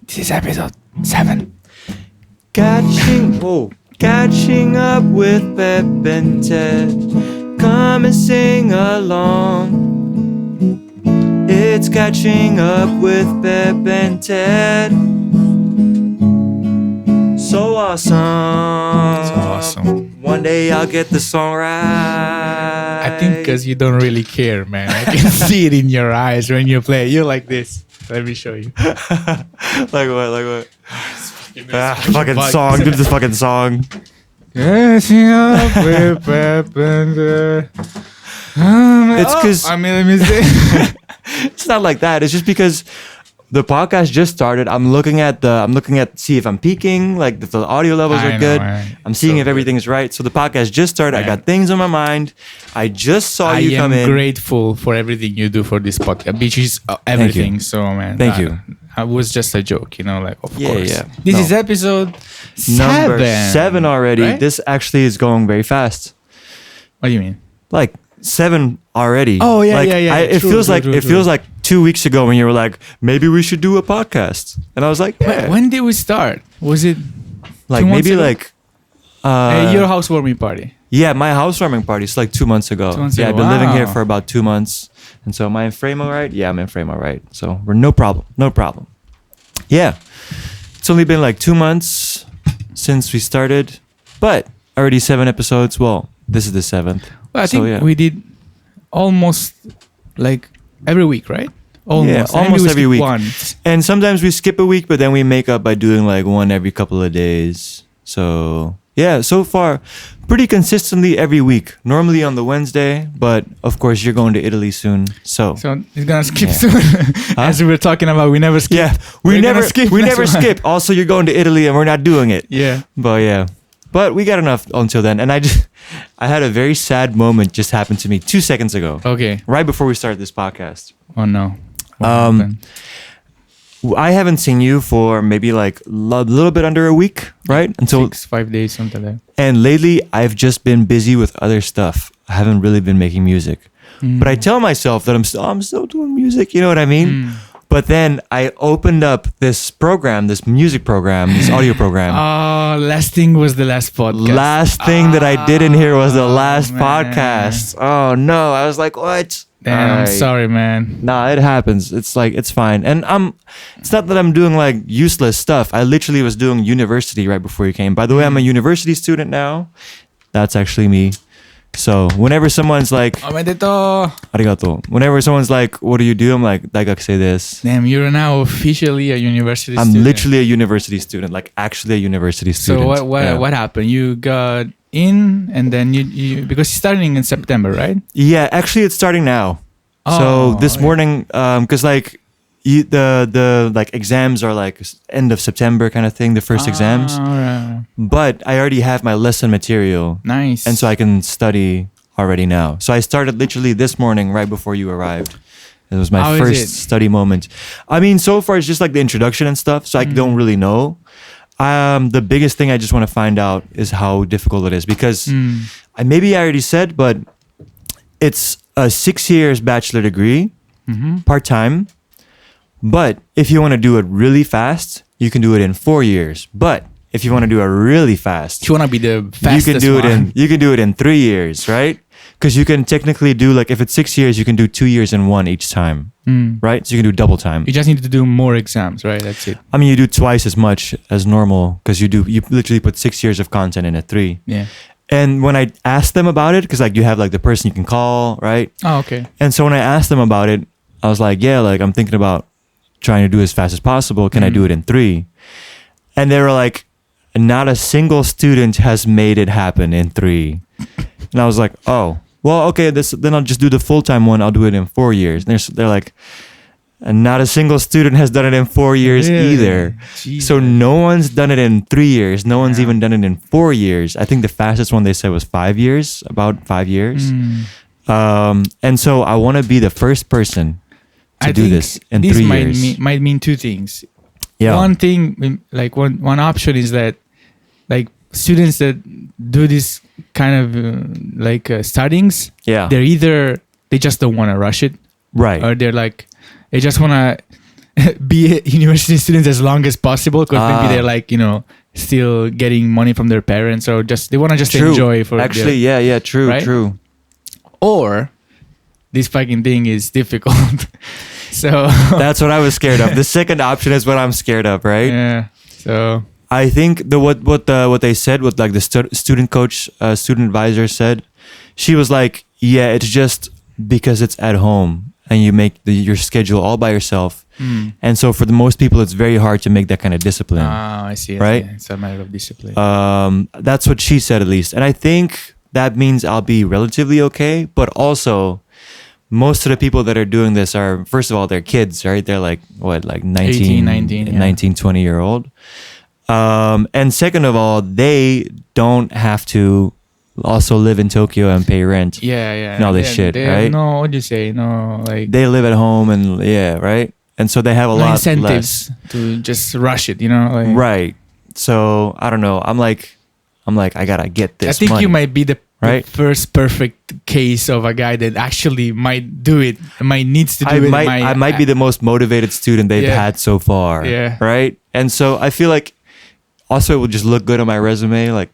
This is episode 7. Catching up with Pep and Ted. Come and sing along. It's catching up with Pep and Ted. So awesome. One day I'll get the song right. I think because you don't really care, man. I can see it in your eyes when you play. You're like this. Let me show you. Like what? Fucking song. Do this fucking song. Catching up with Pep and Ted. It's because let me see. it's not like that. It's just because the podcast just started. I'm looking at see if I'm peaking, like if the audio levels are good. I'm seeing if everything is right. So the podcast just started. Man. I got things on my mind. I just saw you come in. I am grateful for everything you do for this podcast, which is everything. So, man, Thank you. I was just a joke, of course. Yeah. This is episode 7. Number 7 already. Right? This actually is going very fast. What do you mean? Like 7 already. Oh yeah, like, yeah. It feels like 2 weeks ago when you were like, maybe we should do a podcast, and I was like, yeah. When did we start? Was it like 2 months maybe ago? like your housewarming party? Yeah, my housewarming party is like 2 months ago. 2 months yeah, ago. I've been living here Wow. for about 2 months, and so am I in frame all right? Yeah, I'm in frame all right. So we're no problem. Yeah, it's only been like 2 months since we started, but already 7 episodes. Well, this is the 7th. Well, I think we did almost like every week, right? Almost. Yeah, almost every week. Once. And sometimes we skip a week, but then we make up by doing like one every couple of days. So yeah, so far, pretty consistently every week. Normally on the Wednesday, but of course you're going to Italy soon. So It's gonna skip soon. As we were talking about, we never skip. yeah, We're gonna skip we next never one. skip. Also, you're going to Italy and we're not doing it. Yeah. But yeah. But we got enough until then. And I had a very sad moment just happen to me 2 seconds ago. Okay. Right before we started this podcast. Oh no. What Um, happened? I haven't seen you for maybe like a little bit under a week, right? 5 days, something like that. And lately I've just been busy with other stuff. I haven't really been making music. But I tell myself that I'm still doing music, you know what I mean? But then I opened up this music program, this audio program. Last thing was the last podcast. Last thing that I did in here was the last man. podcast. Oh no, I was like, what? Damn, I'm sorry, man. Nah, it happens. It's like, it's fine. And it's not that I'm doing like useless stuff. I literally was doing university right before you came. By the way, I'm a university student now. That's actually me. So whenever someone's like, Omedeto. arigato. Whenever someone's like, what do you do? I'm like, say this. Damn, you're now officially a university I'm student. literally a university student, like actually a university student. So what happened? You got in, and then you because you're starting in September, right? Yeah, actually it's starting now. Oh, So this okay. morning, because like the like exams are like end of September kind of thing, the first exams. Alright. But I already have my lesson material, Nice. and so I can study already now. So I started literally this morning right before you arrived. It was my How is first it? study moment. I mean, so far it's just like the introduction and stuff, so I don't really know. The biggest thing I just want to find out is how difficult it is, because maybe I already said, but it's a 6 years bachelor degree, part-time. But if you want to do it really fast, you can do it in 4 years. But if you want to do it really fast, you want to be the fastest you can do one. you can do it in 3 years, right? Because you can technically do like, if it's 6 years, you can do 2 years in one each time, right? So you can do double time. You just need to do more exams, right? That's it. I mean, you do twice as much as normal, because you literally put 6 years of content in a 3. Yeah. And when I asked them about it, because like you have like the person you can call, right? Oh, okay. And so when I asked them about it, I was like, yeah, like I'm thinking about trying to do it as fast as possible. Can I do it in 3? And they were like, not a single student has made it happen in 3. And I was like, oh, well, okay, then I'll just do the full-time one. I'll do it in 4 years. And they're like, and not a single student has done it in 4 years either. Jesus. So no one's done it in 3 years. No one's even done it in 4 years. I think the fastest one they said was 5 years, about 5 years. And so I want to be the first person to do this in 3 years. Might mean two things. Yeah. One thing, like one option is that, like students that do this kind of studies, Yeah. they just don't want to rush it, Right. or they're like, they just want to be university students as long as possible because maybe they're like, still getting money from their parents, or just they want to just True. enjoy for Actually, true, right? true. Or this fucking thing is difficult. So that's what I was scared of. The second option is what I'm scared of, right? Yeah. So I think what they said, what like the student coach, student advisor said, she was like, yeah, it's just because it's at home and you make your schedule all by yourself. And so for the most people, it's very hard to make that kind of discipline. I see. Right? It's a matter of discipline. That's what she said, at least. And I think that means I'll be relatively okay. But also, most of the people that are doing this are, first of all, they're kids, right? They're like, what, like 19, 20-year-old. And second of all, they don't have to also live in Tokyo and pay rent. Yeah. And all this shit, right? No, what do you say? No, like... They live at home and, right? And so they have a lot incentives less to just rush it, like, right. So I don't know. I'm like, I gotta get this. I think money, you might be the right? first perfect case of a guy that actually might do it, needs to do it. I might be the most motivated student they've had so far. Yeah. Right. And so I feel like also it would just look good on my resume. Like,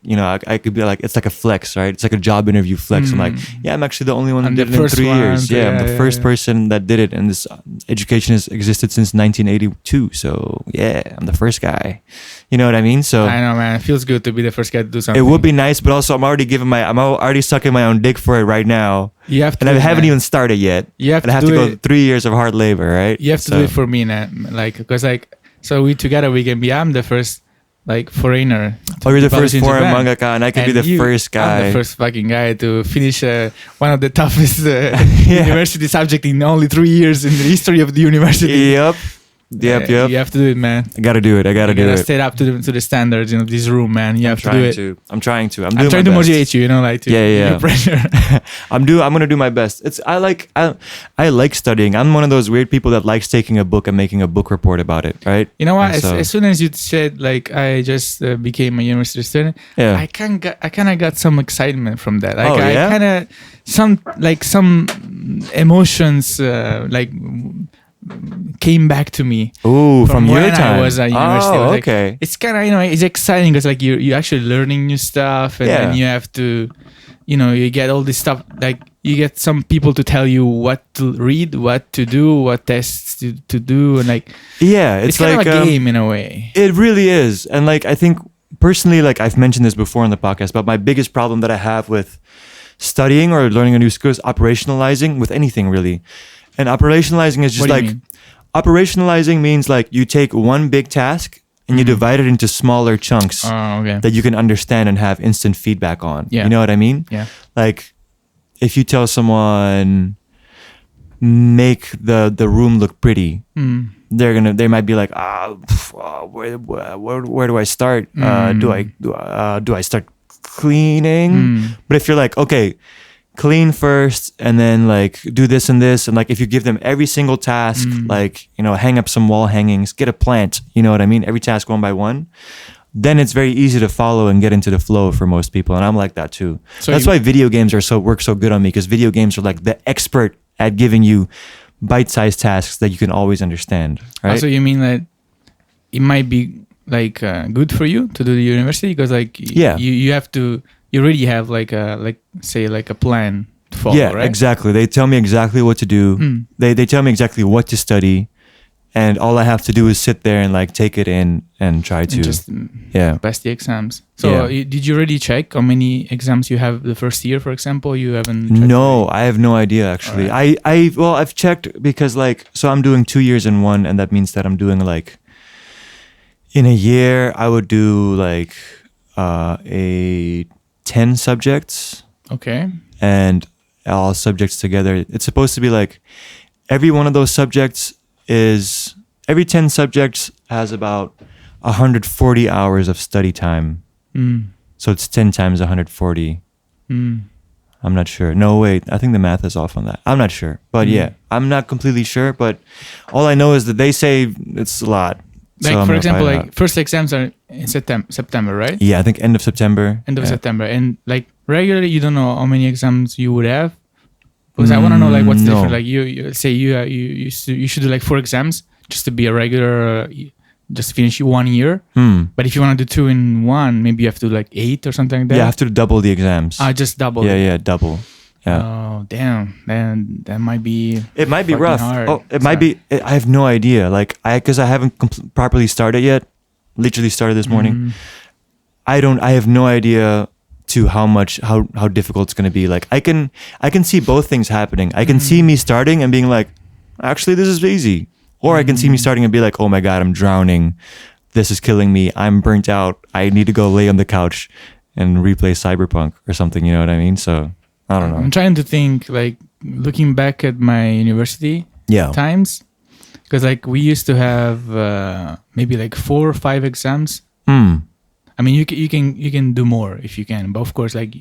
I could be like, it's like a flex, right? It's like a job interview flex. I'm like, yeah, I'm actually the only one that did it in 3 years. Yeah, I'm the first person that did it. And this education has existed since 1982. So yeah, I'm the first guy. You know what I mean? So I know, man. It feels good to be the first guy to do something. It would be nice, but also I'm already sucking my own dick for it right now. You have to, and I haven't even started yet. You have and I have to go 3 years of hard labor, right? You have to do it for me, man. Like, because so we together we can be. I'm the first foreigner. Oh, you're the first foreign mangaka, and I could be the first guy. I'm the first fucking guy to finish one of the toughest university subject in only 3 years in the history of the university. Yep. You have to do it, man. I gotta do it. I gotta do it. Stay up to the standards of this room, man. You have to do it. I'm trying to. I'm trying to motivate you. Yeah. Pressure. I'm gonna do my best. I like studying. I'm one of those weird people that likes taking a book and making a book report about it. Right. You know what? As soon as you said I just became a university student, I kind of got some excitement from that. I kind of some emotions came back to me. Ooh, from your when time. I was at university. Oh, okay. It's kind of it's exciting because you're actually learning new stuff, and then you have to, you get all this stuff. You get some people to tell you what to read, what to do, what tests to do, and it's kind of a game in a way. It really is, and I think personally, I've mentioned this before on the podcast, but my biggest problem that I have with studying or learning a new skill is operationalizing with anything really. And operationalizing is just operationalizing means you take one big task and you divide it into smaller chunks that you can understand and have instant feedback on. Yeah. You know what I mean? Yeah. If you tell someone make the room look pretty, they might be like, where do I start? Do I start cleaning? But if you're like, okay, clean first and then do this and this, and if you give them every single task, hang up some wall hangings, get a plant, you know what I mean, every task one by one, then it's very easy to follow and get into the flow for most people. And I'm like that too. So that's why video games work so good on me, because video games are the expert at giving you bite-sized tasks that you can always understand, right? So you mean that it might be good for you to do the university because you have to, you already have a plan to follow, right? Yeah, exactly. They tell me exactly what to do. They tell me exactly what to study, and all I have to do is sit there and take it in and try to pass the exams. So did you already check how many exams you have the first year, for example? You haven't checked? No, I have no idea actually. Right. I've checked because so I'm doing 2 years in one, and that means that I'm doing in a year I would do a 10 subjects. Okay. And all subjects together. It's supposed to be every one of those subjects every 10 subjects has about 140 hours of study time. So it's 10 times 140. I'm not sure. No, wait. I think the math is off on that. I'm not sure. But I'm not completely sure. But all I know is that they say it's a lot. For example, first exams are in September, right? Yeah, I think end of September. September. And regularly, you don't know how many exams you would have? Because I want to know what's different. You say you should do 4 exams just to be a regular, just finish 1 year. But if you want to do 2 in 1, maybe you have to do like 8 or something like that. Yeah, I have to double the exams. Just double. Yeah, double. Yeah. Oh damn, man, that might be. It might be rough. Hard. Might be. I have no idea. Like because I haven't properly started yet. Literally started this morning. I have no idea to how difficult it's going to be. Like I can see both things happening. I can see me starting and being like, actually this is easy, or I can see me starting and be like, oh my god, I'm drowning. This is killing me. I'm burnt out. I need to go lay on the couch and replay Cyberpunk or something. You know what I mean? So I don't know. I'm trying to think, like looking back at my university times, because like we used to have maybe like 4 or 5 exams. I mean, you can do more if you can, but of course, like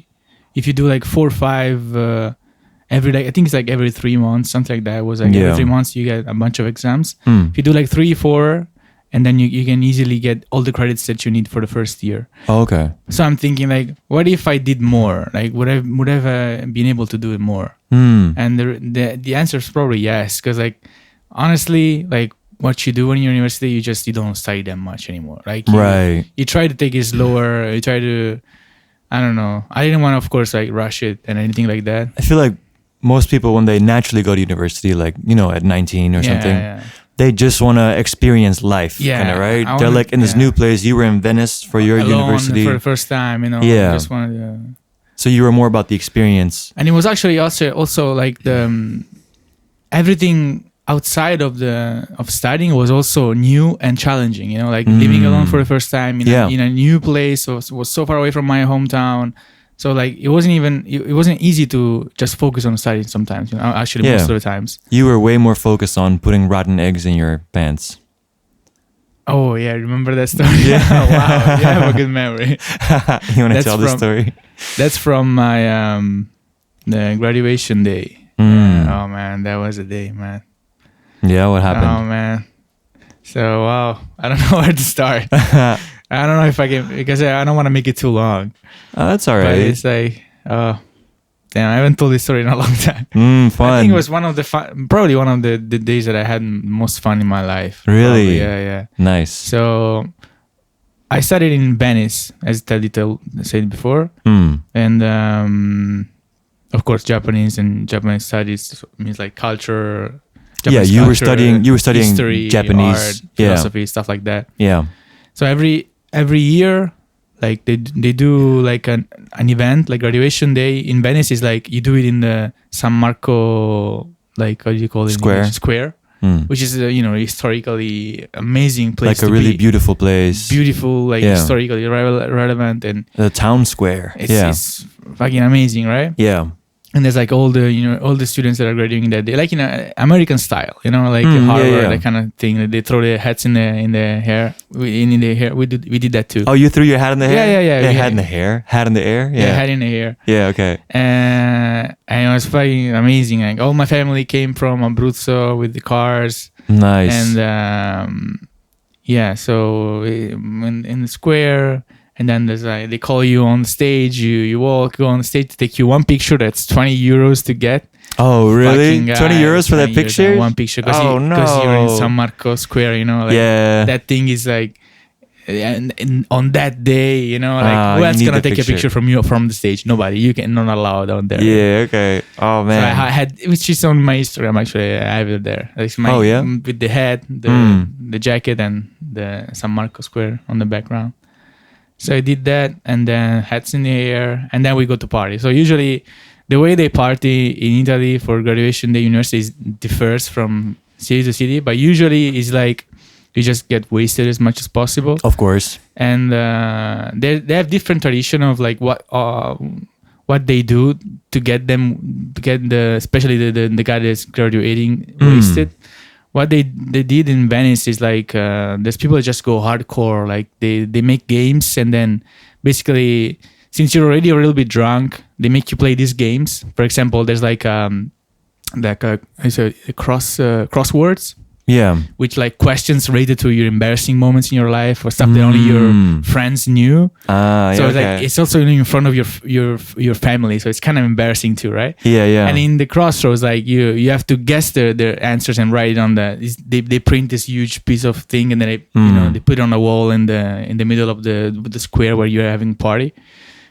if you do like 4 or 5 every day, I think it's like every 3 months, something like that. It was like every 3 months you get a bunch of exams. If you do like 3, 4, and then you can easily get all the credits that you need for the first year. Oh, okay. So I'm thinking like, what if I did more? Like would I been able to do it more? And the answer is probably yes, because like honestly, like what you do in university, you don't study that much anymore. Like you try to take it slower. You try to, I don't know. I didn't want to, of course, like rush it and anything like that. I feel like most people, when they naturally go to university, like, at 19 or something, they just want to experience life, kind of, right? They're like in this new place. You were in Venice for your university. For the first time, Yeah. Just wanted So you were more about the experience. And it was actually also like the everything outside of studying was also new and challenging, like living alone for the first time in a new place, was so far away from my hometown. So like it wasn't easy to just focus on studying sometimes, actually most of the times. You were way more focused on putting rotten eggs in your pants. Oh yeah, remember that story? Yeah. Wow, you have a good memory. You want to tell the story? That's from my the graduation day. Oh man, that was a day, man. Yeah, what happened? Oh man. So wow, I don't know where to start. I don't know if I can, because I don't want to make it too long. Oh, that's all right. But it's like, damn, I haven't told this story in a long time. Fun. I think it was one of the probably one of the days that I had most fun in my life. Really? Probably, yeah. Nice. So I studied in Venice, as Teddy said before, and of course Japanese studies means like culture. Japanese you culture, were studying history, Japanese, art, philosophy, stuff like that. Yeah. So every year, like they do like an event, like graduation day in Venice is like you do it in the San Marco, like what do you call it? Square, which is historically amazing place. Like a really beautiful place. Beautiful, like historically relevant, and the town square. It's fucking amazing, right? Yeah. And there's like all the students that are graduating that day, like in American style, like Harvard, that kind of thing. They throw their hats in the hair. In the hair, we did that too. Oh, you threw your hat in the hair? Yeah. Hat in the hair, hat in the air. Yeah, hat in the hair. Yeah, okay. And it was fucking amazing. Like all my family came from Abruzzo with the cars. Nice. And so in the square. And then there's like, they call you on stage, you go on stage to take you one picture that's 20 euros to get. Oh, really? 20 euros for that picture? One picture. Because you're in San Marco Square, that thing is like, and on that day, who else gonna take a picture from you from the stage? Nobody. You can not allowed on there. Yeah, okay. Oh man. So I had, which is on my Instagram actually. I have it there. Like with the hat, the jacket, and the San Marco Square on the background. So I did that, and then hats in the air, and then we go to party. So usually, the way they party in Italy for graduation day universities differs from city to city, but usually it's like you just get wasted as much as possible. Of course. And they have different tradition of like what they do to get especially the guy that's graduating wasted. What they did in Venice is like there's people that just go hardcore, like they make games, and then basically since you're already a little bit drunk, they make you play these games. For example, there's like crosswords. which like questions related to your embarrassing moments in your life or stuff that only your friends knew. So it's like it's also in front of your family, so it's kind of embarrassing too, right? And in the crossroads, like you have to guess their answers and write it on they print this huge piece of thing, and then they put it on the wall in the middle of the square where you're having a party.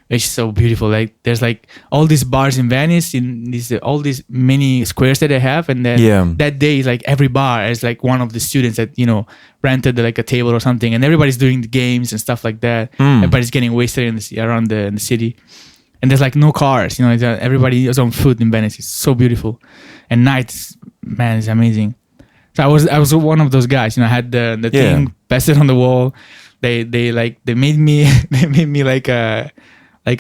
It's so beautiful. Like there's like all these bars in Venice, in all these many squares that they have, and then that day, like every bar is like one of the students that rented like a table or something, and everybody's doing the games and stuff like that. Everybody's getting wasted around the city, and there's like no cars. Everybody is on foot in Venice. It's so beautiful, and nights, man, it's amazing. So I was one of those guys. I had the thing pasted on the wall. They made me like a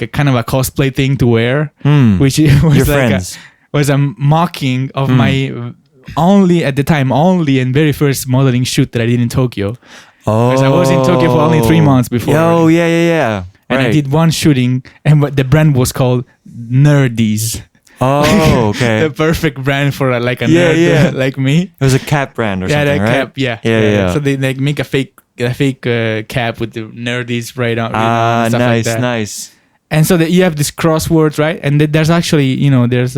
kind of a cosplay thing to wear, which was a mocking of my only and very first modeling shoot that I did in Tokyo. Because I was in Tokyo for only 3 months before. Oh, yeah. And I did one shooting, and the brand was called Nerdies. Oh, okay. The perfect brand for like a nerd like me. It was a cap brand or something, right? Cap, yeah. So they like make a fake cap with the Nerdies right on. Stuff nice, like that. nice. And so that you have these crosswords, right? And there's actually, there's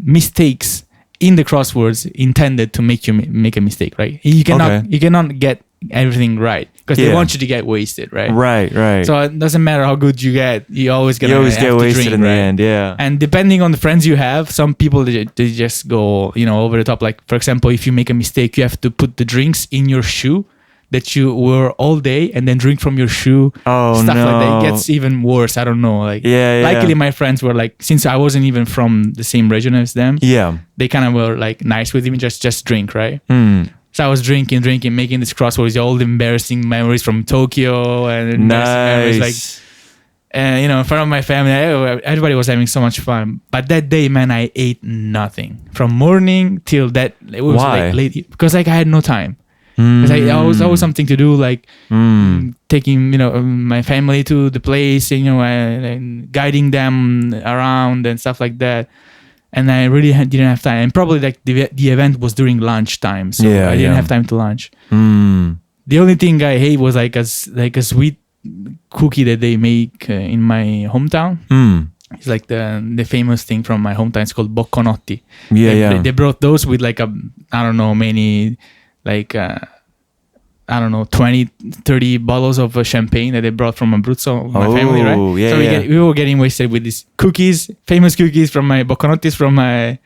mistakes in the crosswords intended to make you make a mistake, right? You cannot get everything right because they want you to get wasted, right? Right. So it doesn't matter how good you get, you always get wasted in the end, yeah. And depending on the friends you have, some people they just go, over the top. Like for example, if you make a mistake, you have to put the drinks in your shoe that you wore all day and then drink from your shoe. Stuff like that. It gets even worse. I don't know. Luckily my friends were like, since I wasn't even from the same region as them, they kind of were like nice with me, just drink, right? So I was drinking, making this crosswords, all the embarrassing memories from Tokyo and memories, in front of my family. Everybody was having so much fun. But that day, man, I ate nothing from morning till that. It was like late because I had no time. Because I always something to do, like taking my family to the place, and guiding them around and stuff like that. And I really didn't have time. And probably like the event was during lunchtime, so I didn't have time to lunch. The only thing I hate was like a sweet cookie that they make in my hometown. It's like the famous thing from my hometown. It's called bocconotti. They brought those with like many. Like, 20, 30 bottles of champagne that they brought from Abruzzo, my family, right? So we were getting wasted with these cookies, famous cookies from my bocconottis from my...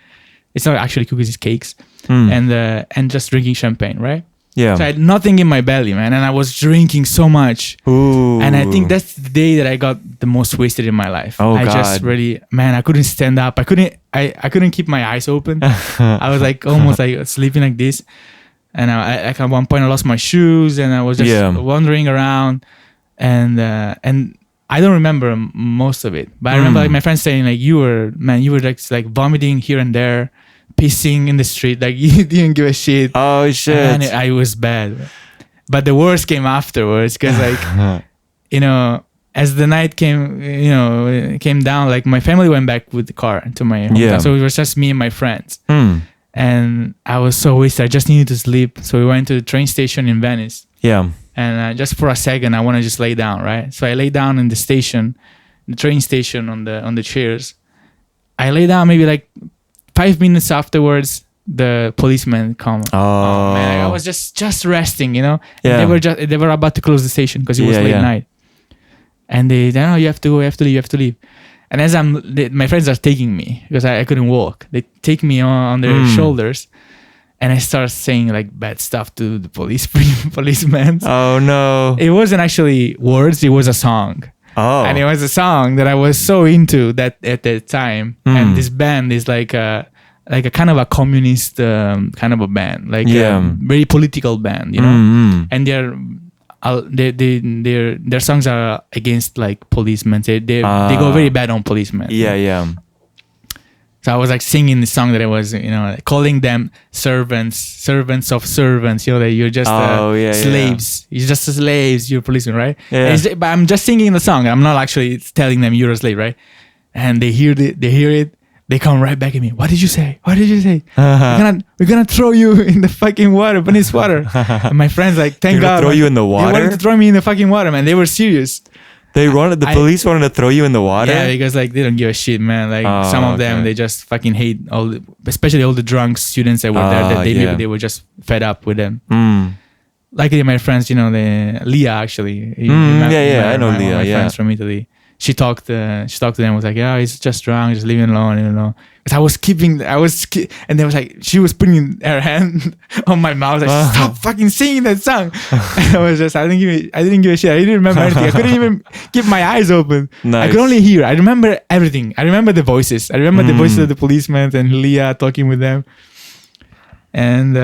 It's not actually cookies, it's cakes. And just drinking champagne, right? Yeah. So I had nothing in my belly, man. And I was drinking so much. Ooh. And I think that's the day that I got the most wasted in my life. I just really... Man, I couldn't stand up. I couldn't keep my eyes open. I was like almost like sleeping like this. And I at one point I lost my shoes and I was just wandering around, and I don't remember most of it, but I remember like my friends saying like you were like vomiting here and there, pissing in the street, like you didn't give a shit. Oh shit! And I was bad, but the worst came afterwards because like as the night came down, like my family went back with the car to my hometown, so it was just me and my friends. And I was so wasted. I just needed to sleep. So we went to the train station in Venice. Yeah. And just for a second, I want to just lay down, right? So I lay down in the train station on the chairs. I lay down maybe like 5 minutes afterwards, the policemen come. Oh man, I was just resting, Yeah. They were about to close the station because it was late night. And they you have to leave. And as my friends are taking me because I couldn't walk. They take me on their shoulders, and I start saying like bad stuff to the policemen. Oh no! It wasn't actually words; it was a song. Oh, and it was a song that I was so into that at that time. And this band is like a kind of a communist kind of a band, like a very political band, And their songs are against like policemen. They go very bad on policemen. Yeah. So I was like singing the song that I was, calling them servants of servants. That you're just slaves. You're just slaves. You're policemen, right? Yeah. But I'm just singing the song. I'm not actually telling them you're a slave, right? And they hear it. they come right back at me. What did you say? What did you say? We're gonna throw you in the fucking water, Venice water. And my friends like, thank God. Throw you in the They water? wanted to throw me in the fucking water, man. They were serious. The police wanted to throw you in the water? Yeah, because like they don't give a shit, man. Like some of them, they just fucking hate especially all the drunk students that were there. That they were just fed up with them. Luckily, my friends, Leah actually. I know Leah. My friends from Italy. She talked to them. Was like, yeah, he's just drunk. Just leave him alone. Because and they was like, she was putting her hand on my mouth. Like, stop fucking singing that song. And I didn't give a shit. I didn't remember anything. I couldn't even keep my eyes open. Nice. I could only hear. I remember everything. I remember the voices. I remember the voices of the policemen and Leah talking with them. And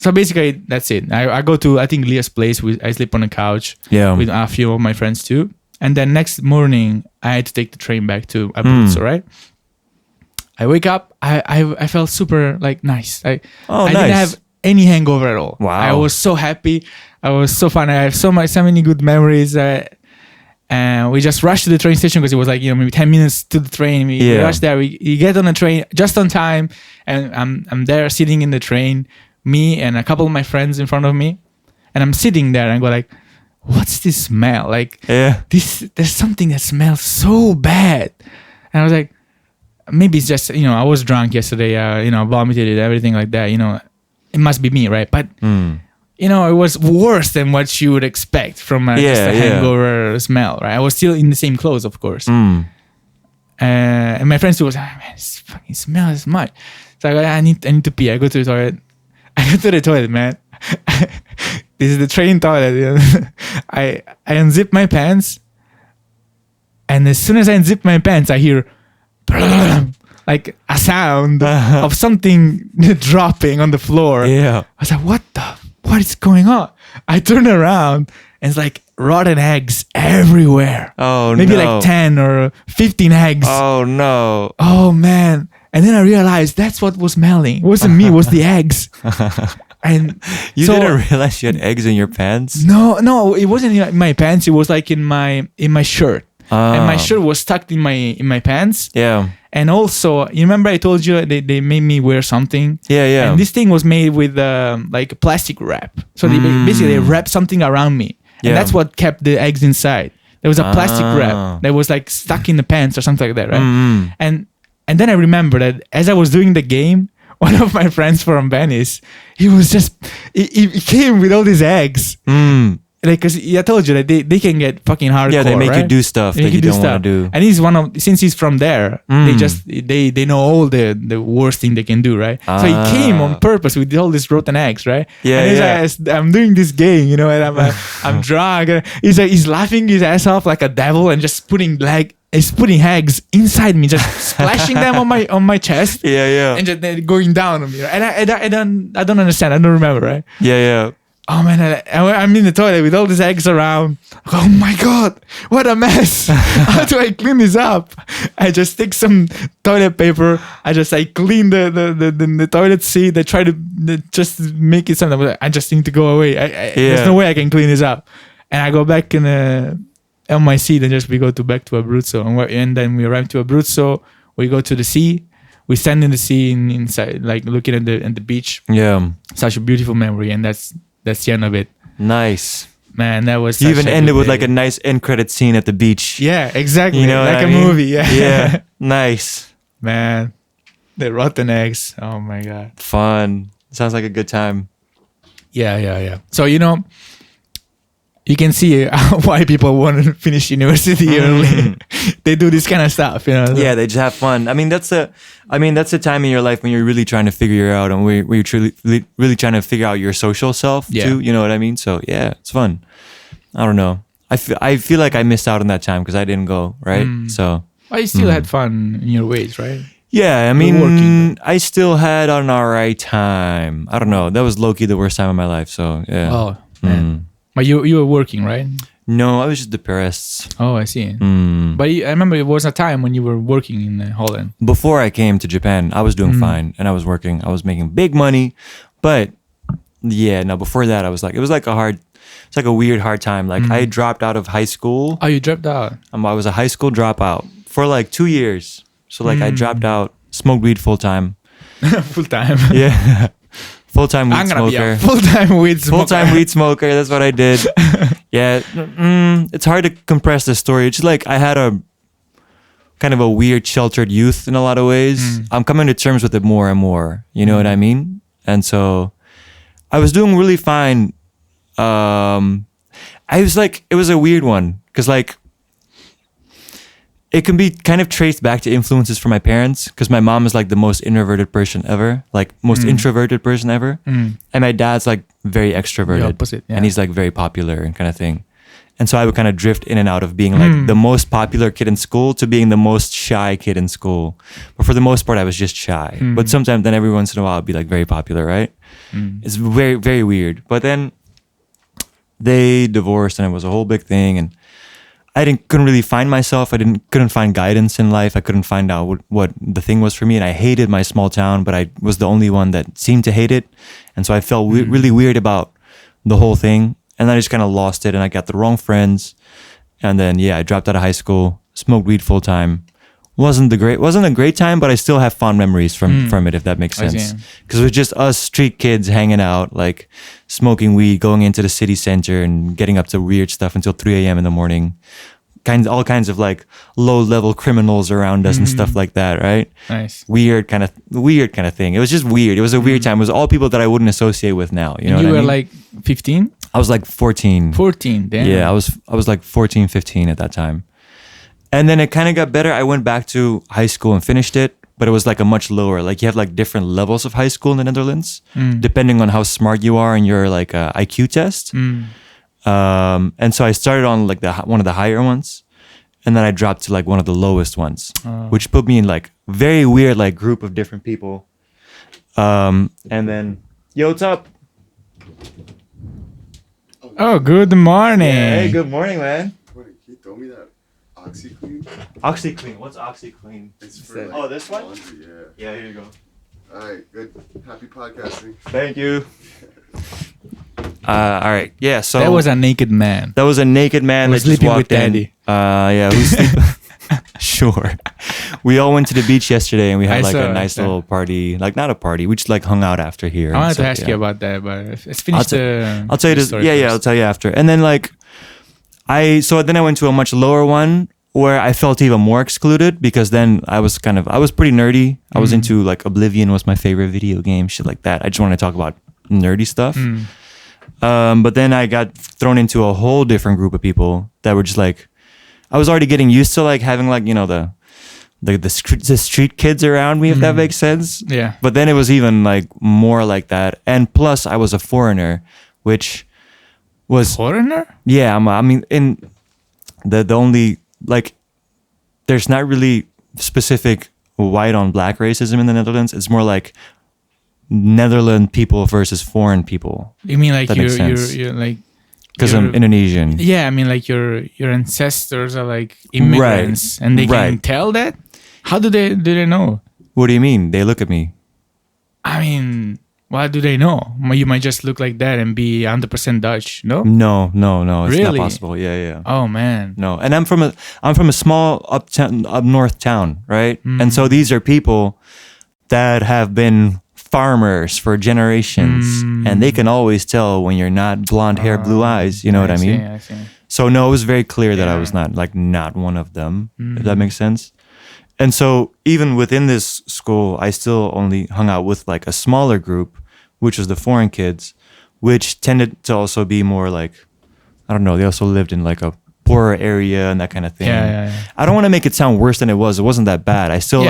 so basically, that's it. I go to, I think, Leah's place. I sleep on the couch with a few of my friends too. And then next morning, I had to take the train back to Abruzzo, right? I wake up. I felt super nice. I didn't have any hangover at all. Wow. I was so happy. I was so fun. I have so many good memories. And we just rushed to the train station because it was maybe 10 minutes to the train. We rushed there. We get on the train just on time. And I'm there sitting in the train, me and a couple of my friends in front of me. And I'm sitting there and I go like, what's this smell? There's something that smells so bad. And I was like, maybe it's just, I was drunk yesterday, vomited and everything like that, it must be me, right? But, it was worse than what you would expect from just a hangover smell, right? I was still in the same clothes, of course. And my friends was like, man, this fucking smells much. So I go, I need to pee. I go to the toilet. Man. This is the train toilet. I unzip my pants, and as soon as I unzip my pants, I hear like a sound of something dropping on the floor. Yeah. I was like, what is going on? I turn around and it's like rotten eggs everywhere. Oh, maybe no. like 10 or 15 eggs. Oh no. Oh man. And then I realized that's what was smelling. It wasn't me, it was the eggs. And you didn't realize you had eggs in your pants? No, it wasn't in my pants. It was like in my shirt. And my shirt was tucked in my pants. Yeah. And also, you remember I told you they made me wear something? Yeah. And this thing was made with like plastic wrap. So they wrapped something around me. And that's what kept the eggs inside. There was a plastic wrap that was like stuck in the pants or something like that, right? And then I remember that as I was doing the game, one of my friends from Venice, he came with all these eggs. Because I told you that they can get fucking hardcore. Yeah, they make right? you do stuff that you don't want to do. And since he's from there, they know all the worst thing they can do, right? So he came on purpose with all these rotten eggs, right? Yeah, and I'm doing this game, and I'm drunk. And he's laughing his ass off like a devil and just putting eggs inside me, just splashing them on my chest. Yeah. And just going down on me. Right? And I don't understand. I don't remember, right? Yeah. Oh man, I'm in the toilet with all these eggs around. Oh my god, what a mess! How do I clean this up? I just take some toilet paper. I clean the toilet seat. I try to just make it something. I just need to go away. There's no way I can clean this up. And I go back on my seat and we go back to Abruzzo. And then we arrive to Abruzzo. We go to the sea. We stand in the sea inside, like looking at the beach. Yeah, such a beautiful memory, and that's the end of it. Nice. Man, that was you even ended with like a nice end credit scene at the beach. Yeah, exactly. Like a movie. Yeah. Nice. Man, the rotten eggs. Oh my god. Fun. Sounds like a good time. Yeah. So you can see why people want to finish university early. They do this kind of stuff, Yeah, they just have fun. I mean, that's a time in your life when you're really trying to figure out and where you're truly really trying to figure out your social self too. You know what I mean? So yeah, it's fun. I don't know. I feel like I missed out on that time because I didn't go, right? So. Well, you still had fun in your ways, right? Yeah, I mean, I still had an alright time. I don't know. That was low-key the worst time of my life. So yeah. Oh man. But you were working, right? No, I was just depressed. Oh, I see. But I remember it was a time when you were working in Holland. Before I came to Japan, I was doing fine and I was working. I was making big money. But yeah, no, before that, it was like a weird hard time. Like I dropped out of high school. Oh, you dropped out? I was a high school dropout for like 2 years. So like I dropped out smoked weed full time. Full time. Yeah. Full-time weed I'm gonna be smoker. a full-time weed smoker. Full-time weed smoker. That's what I did. Yeah. It's hard to compress the story. It's just like I had a kind of a weird sheltered youth in a lot of ways. I'm coming to terms with it more and more. You know what I mean? And so I was doing really fine. I was like, it was a weird one because like it can be kind of traced back to influences from my parents because my mom is like the most introverted person ever, like most introverted person ever. And my dad's like very extroverted. The opposite, yeah. And he's like very popular and kind of thing. And so I would kind of drift in and out of being like the most popular kid in school to being the most shy kid in school. But for the most part, I was just shy. But sometimes then every once in a while, I'd be like very popular, right? It's very, very weird. But then they divorced and it was a whole big thing. And I couldn't really find myself. Couldn't find guidance in life. I couldn't find out what the thing was for me. And I hated my small town, but I was the only one that seemed to hate it. And so I felt really weird about the whole thing. And then I just kind of lost it and I got the wrong friends. And then, I dropped out of high school, smoked weed full time. Wasn't a great time, but I still have fond memories from it, if that makes sense. Because it was just us street kids hanging out, like smoking weed, going into the city center and getting up to weird stuff until 3 a.m. in the morning. All kinds of like low level criminals around us and stuff like that, right? Nice. Weird kind of thing. It was just weird. It was a weird time. It was all people that I wouldn't associate with now. You know what I mean? You were like 15? I was like 14. 14, damn. Yeah, I was like 14, 15 at that time. And then it kind of got better. I went back to high school and finished it, but it was like a much lower. Like you have like different levels of high school in the Netherlands, depending on how smart you are in your like IQ test. And so I started on like one of the higher ones, and then I dropped to like one of the lowest ones, which put me in like very weird like group of different people. And then, yo, what's up? Oh, good morning. Yeah, hey, good morning, man. Wait, can you throw me that OxyClean? OxyClean. What's OxyClean? It's for Oh, this one? laundry, yeah. Yeah, here you go. All right, good. Happy podcasting. Thank you. All right. Yeah. So that was a naked man. That was a naked man Was that just sleeping walked with in. Daddy. Yeah. Who's sleeping? Sure. We all went to the beach yesterday and we had I like saw a nice that. little party. Like not a party. We just like hung out after here. I wanted and to stuff, ask you about that, but let's finish I'll tell you this. Yeah. I'll tell you after. And then like then I went to a much lower one where I felt even more excluded because then I was pretty nerdy. I was into like Oblivion was my favorite video game, shit like that. I just want to talk about nerdy stuff. But then I got thrown into a whole different group of people that were just like, I was already getting used to like having like, you know, the street kids around me, if that makes sense. Yeah. But then it was even like more like that. And plus I was a foreigner, which was... Foreigner? Yeah. I mean, in the only, like, there's not really specific white on black racism in the Netherlands. It's more like Netherlands people versus foreign people. You mean like That makes sense. you're like... Because I'm Indonesian. Yeah, I mean like your ancestors are like immigrants, and they can tell that. How do they know? What do you mean? They look at me. I mean, what do they know? You might just look like that and be 100% Dutch. No. No. It's Really? not possible. Yeah. Oh man. No, and I'm from a small up north town, right? And so these are people that have been farmers for generations, and they can always tell when you're not blonde hair, blue eyes. You know what I mean? I see. So no, it was very clear that I was not one of them. If that makes sense. And so even within this school, I still only hung out with like a smaller group, which was the foreign kids, which tended to also be more like, I don't know, they also lived in like a poorer area and that kind of thing. Yeah. I don't want to make it sound worse than it was. It wasn't that bad. I still we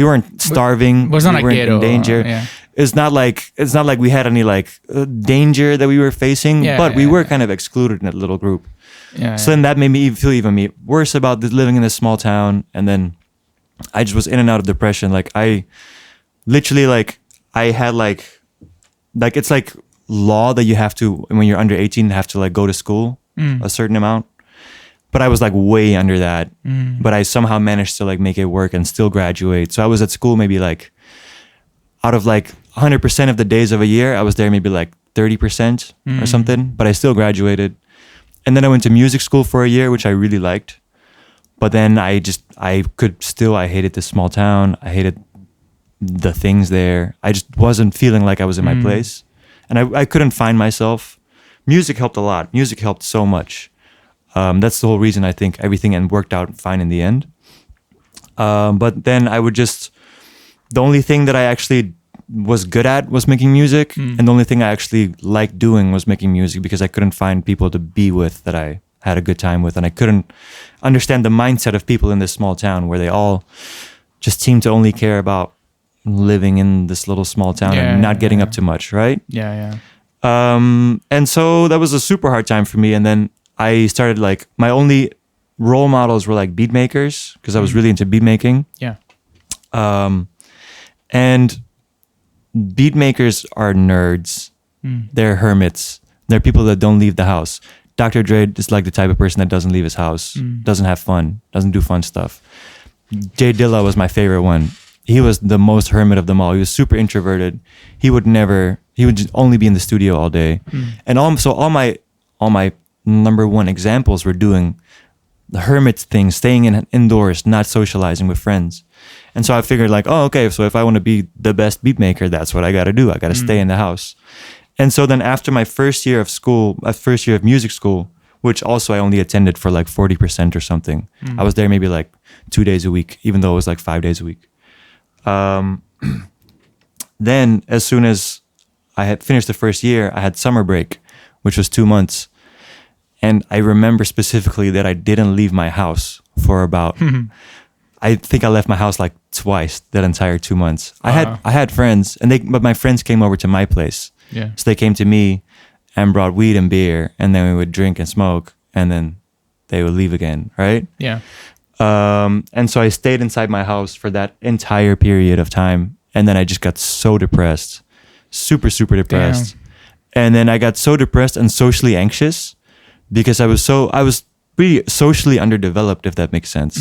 weren't starving. It was not we a weren't ghetto. in danger. Yeah. It's not like we had any like danger that we were facing, but we were kind of excluded in that little group. Yeah. So then that made me feel even worse about living in this small town. And then I just was in and out of depression. Like I literally I had like it's like law that you have to, when you're under 18, have to like go to school a certain amount. But I was like way under that. But I somehow managed to like make it work and still graduate. So I was at school maybe like out of like 100% of the days of a year, I was there maybe like 30% or something. But I still graduated. And then I went to music school for a year, which I really liked. But then I hated this small town. I hated the things there. I just wasn't feeling like I was in my place. And I couldn't find myself. Music helped a lot. Music helped so much. That's the whole reason I think everything worked out fine in the end. But then the only thing that I actually was good at was making music. And the only thing I actually liked doing was making music, because I couldn't find people to be with that I had a good time with. And I couldn't understand the mindset of people in this small town where they all just seem to only care about living in this little small town and not getting up too much, right? Yeah. And so that was a super hard time for me. And then I started my only role models were like beat makers, because I was really into beat making. Yeah. And beat makers are nerds. They're hermits. They're people that don't leave the house. Dr. Dre is like the type of person that doesn't leave his house, doesn't have fun, doesn't do fun stuff. Jay Dilla was my favorite one. He was the most hermit of them all. He was super introverted. He would just only be in the studio all day. And all my number one examples were doing the hermit thing, staying indoors, not socializing with friends. And so I figured okay, so if I want to be the best beat maker, that's what I got to do. I got to stay in the house. And so then after my first year of school, first year of music school, which also I only attended for 40% or something. I was there maybe 2 days a week, even though it was 5 days a week. Then as soon as I had finished the first year, I had summer break, which was 2 months. And I remember specifically that I didn't leave my house for about, I think I left my house twice that entire 2 months. I had friends, but my friends came over to my place. Yeah. So they came to me and brought weed and beer, and then we would drink and smoke, and then they would leave again, right? Yeah. And so I stayed inside my house for that entire period of time. And then I just got so depressed, super, super depressed. Damn. And then I got so depressed and socially anxious because I was pretty socially underdeveloped, if that makes sense,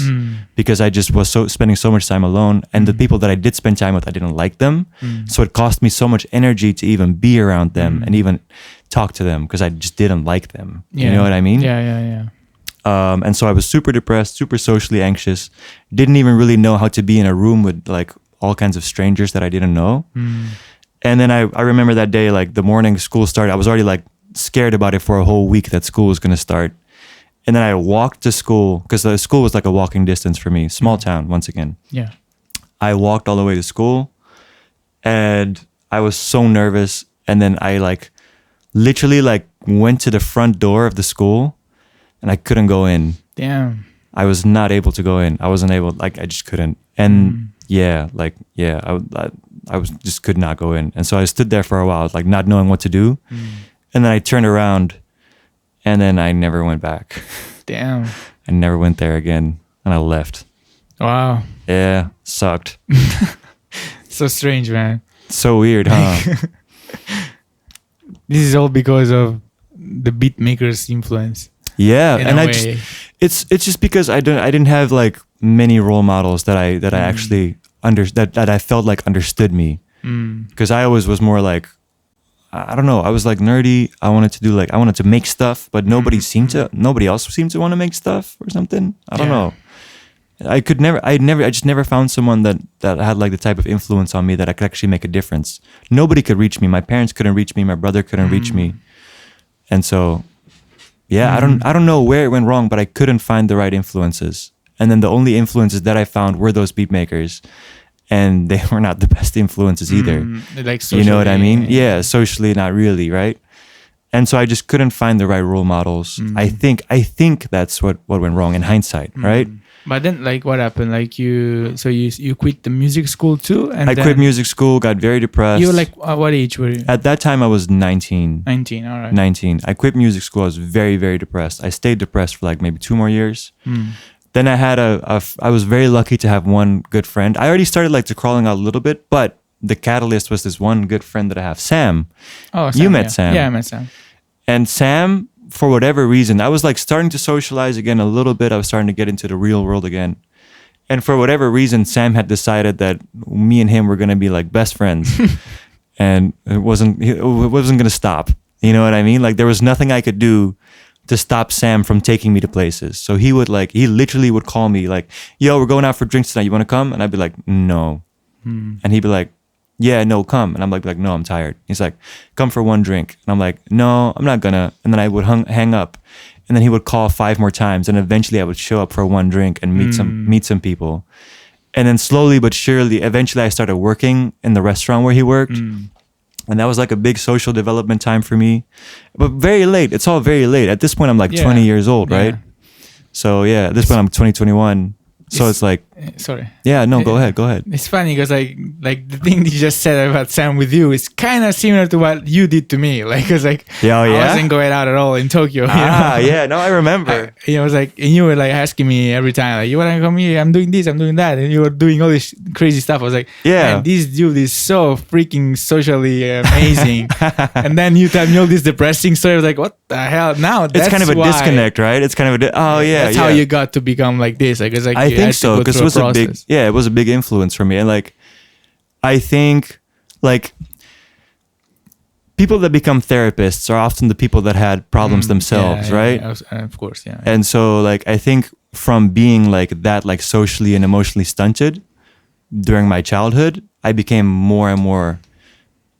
because I just was spending so much time alone. And the people that I did spend time with, I didn't like them. So it cost me so much energy to even be around them and even talk to them, because I just didn't like them. Yeah. You know what I mean? Yeah. And so I was super depressed, super socially anxious, didn't even really know how to be in a room with all kinds of strangers that I didn't know. And then I remember that day, the morning school started, I was already scared about it for a whole week that school was going to start. And then I walked to school, because the school was a walking distance for me, small town once again. Yeah. I walked all the way to school and I was so nervous. And then I literally went to the front door of the school and I couldn't go in. Damn. I was not able to go in. I wasn't able, I just couldn't. And I just could not go in. And so I stood there for a while, not knowing what to do. And then I turned around and then I never went back. Damn. I never went there again and I left. Wow. Yeah, sucked. So strange, man. So weird, huh? This is all because of the beat maker's influence. Yeah, in and a way. It's just because I didn't have many role models that I actually that I felt understood me. Because I always was more I don't know, I was nerdy. I wanted to do I wanted to make stuff, but nobody else seemed to want to make stuff or something. I don't know. I just never found someone that had the type of influence on me that I could actually make a difference. Nobody could reach me. My parents couldn't reach me. My brother couldn't reach me. And so, yeah, I don't know where it went wrong, but I couldn't find the right influences. And then the only influences that I found were those beat makers. And they were not the best influences either. You know what I mean? Yeah, socially, not really, right? And so I just couldn't find the right role models. I think that's what went wrong in hindsight, right? But then, what happened? You quit the music school too? And I quit music school, got very depressed. You were what age were you? At that time, I was 19. 19, all right. 19. I quit music school. I was very, very depressed. I stayed depressed for maybe 2 more years. Then I had I was very lucky to have one good friend. I already started to crawling out a little bit, but the catalyst was this one good friend that I have, Sam. Oh, Sam, you met Sam. Yeah, I met Sam. And Sam, for whatever reason, I was starting to socialize again a little bit. I was starting to get into the real world again. And for whatever reason, Sam had decided that me and him were going to be best friends. And it wasn't going to stop. You know what I mean? There was nothing I could do to stop Sam from taking me to places. So he literally would call me like, yo, we're going out for drinks tonight. You want to come? And I'd be like, no. And he'd be like, yeah, no, come. And I'm like, no, I'm tired. He's like, come for one drink. And I'm like, no, I'm not gonna. And then I would hang up. And then he would call 5 more times. And eventually I would show up for one drink and meet some people. And then slowly but surely, eventually I started working in the restaurant where he worked. And that was like a big social development time for me. But very late. It's all very late. At this point, I'm like 20 years old, right? So yeah, at this point, I'm 21. So it's like... Sorry. Yeah, no, go ahead. It's funny because like the thing that you just said about Sam with you is kind of similar to what you did to me. Like, cause like I wasn't going out at all in Tokyo. Yeah, no, I remember. It was like, and you were like asking me every time, like, you want to come here? I'm doing this, I'm doing that, and you were doing all this crazy stuff. I was like, man, this dude is so freaking socially amazing. And then you tell me all this depressing story. I was like, what the hell? Now that's it's kind of a disconnect, right? It's kind of that's how you got to become like this. Like, it's like I think so, because it was a big influence for me. And like, I think like people that become therapists are often the people that had problems themselves, right? Of course, yeah. And so like, I think from being like that, like socially and emotionally stunted during my childhood, I became more and more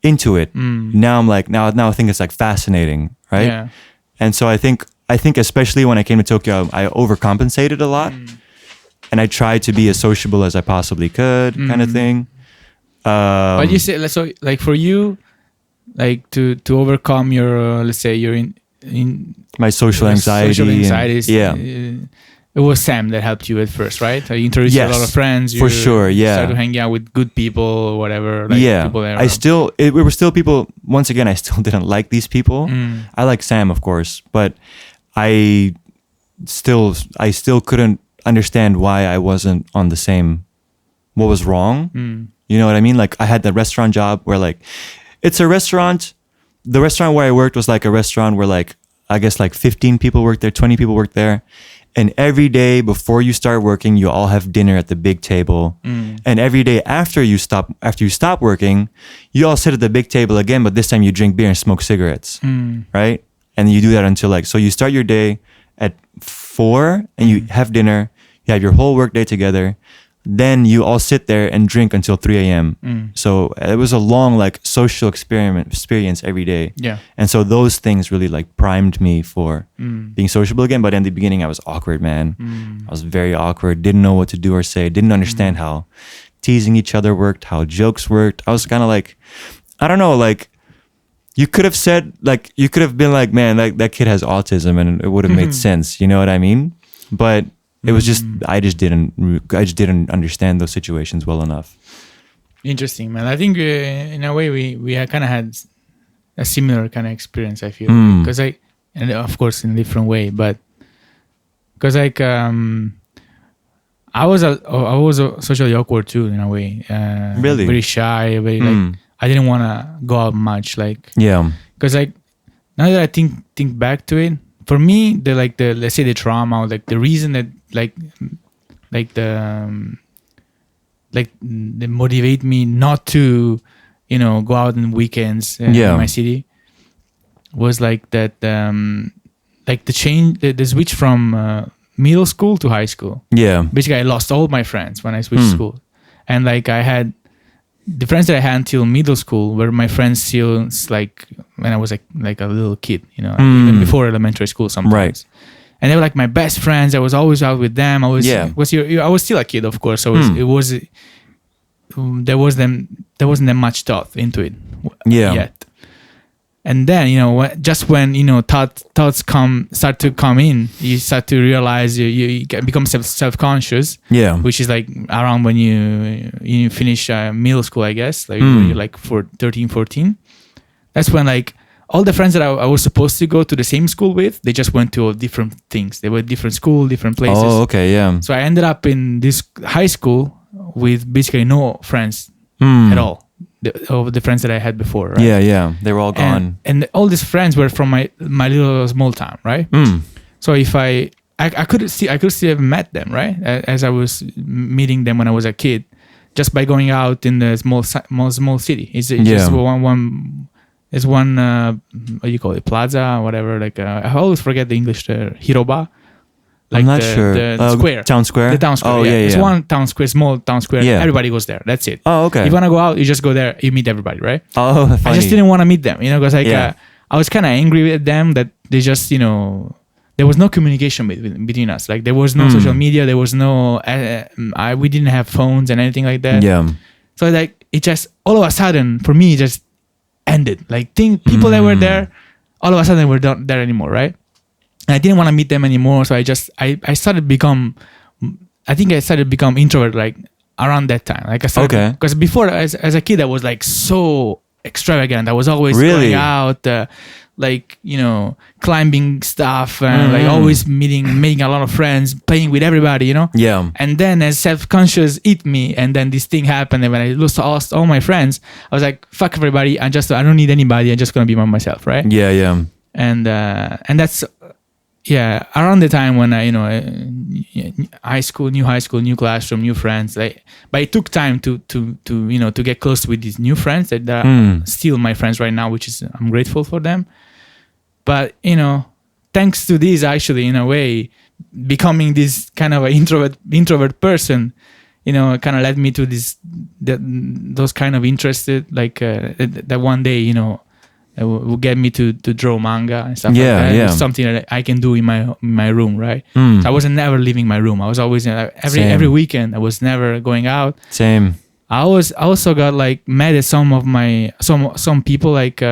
into it. Now I'm like, now I think it's like fascinating, right? Yeah. And so I think especially when I came to Tokyo, I overcompensated a lot. And I tried to be as sociable as I possibly could, kind of thing. But you say, so like for you, like to overcome your, let's say you're in my social anxieties. It was Sam that helped you at first, right? You introduced you to a lot of friends. For sure, yeah. Started to hang out with good people or whatever. Like people there. We were still people, once again, I still didn't like these people. I like Sam, of course, but I still couldn't understand why I wasn't on the same, what was wrong. You know what I mean? Like I had the restaurant job where like, it's a restaurant. The restaurant where I worked was like a restaurant where like, I guess like 15 people worked there, 20 people worked there. And every day before you start working, you all have dinner at the big table. And every day after you stop working, you all sit at the big table again, but this time you drink beer and smoke cigarettes, right? And you do that until like, so you start your day at 4 and you have dinner, you have your whole work day together. Then you all sit there and drink until 3 a.m. So it was a long like social experience every day. Yeah. And so those things really like primed me for being sociable again. But in the beginning I was awkward, man. I was very awkward, didn't know what to do or say, didn't understand how teasing each other worked, how jokes worked. I was kind of like, I don't know, like you could have said, like, you could have been like, man, that kid has autism and it would have made sense. You know what I mean? But it was just, I just didn't understand those situations well enough. Interesting, man. I think in a way we kind of had a similar kind of experience, I feel. Because and of course in a different way, but because like, I was socially awkward too in a way. Really? Very shy, very like, I didn't want to go out much, like, because like now that I think back to it, for me the let's say the trauma, or like the reason that they motivate me not to go out on weekends in my city was like that, like the switch from middle school to high school. Basically I lost all my friends when I switched school, and like I had the friends that I had until middle school were my friends since like when I was like a little kid, even before elementary school sometimes. Right. And they were like my best friends. I was always out with them. I was still a kid, of course. So there wasn't that much thought into it yet. And then just when thoughts start to come in, you start to realize you become self-conscious. Which is like around when you finish middle school, I guess, like when you're like 13, 14. That's when like all the friends that I was supposed to go to the same school with, they just went to all different things. They were different school, different places. Oh, okay, yeah. So I ended up in this high school with basically no friends at all. Of the friends that I had before, right? Yeah, they were all gone. And all these friends were from my little small town, right? So if I could still have met them, right? As I was meeting them when I was a kid, just by going out in the small city. It's just one. There's one what do you call it, plaza, whatever. Like I always forget the English there. Hiroba. Like I'm not the, sure. The square. Town square? The town square. Oh, yeah. It's yeah. one town square, small town square. Yeah. Everybody goes there. That's it. Oh, okay. If you want to go out, you just go there. You meet everybody, right? Oh, funny. I just didn't want to meet them, because like Yeah. I was kind of angry with them that they just, there was no communication between us. Like there was no social media. There was no, we didn't have phones and anything like that. Yeah. So like it just all of a sudden for me it just ended. Like people that were there, all of a sudden were not there anymore, right? And I didn't want to meet them anymore. So I started become introvert like around that time. Like I started, because before as a kid I was like so extravagant. I was always going out, like climbing stuff, and like always meeting a lot of friends, playing with everybody, Yeah. And then as self-conscious hit me, and then this thing happened, and when I lost all my friends, I was like, fuck everybody, I don't need anybody, I'm just gonna be by myself, right? Yeah, yeah. And that's around the time when I high school, new classroom, new friends, like, but it took time to get close with these new friends that are still my friends right now, which is I'm grateful for them. But thanks to this, actually, in a way, becoming this kind of an introvert person, kind of led me to those kind of interested, like that one day, will get me to draw manga and stuff like that. Yeah. It's something that I can do in my room, right? So I wasn't never leaving my room. I was always every weekend. I was never going out. Same. I also got like mad at some of my some people, like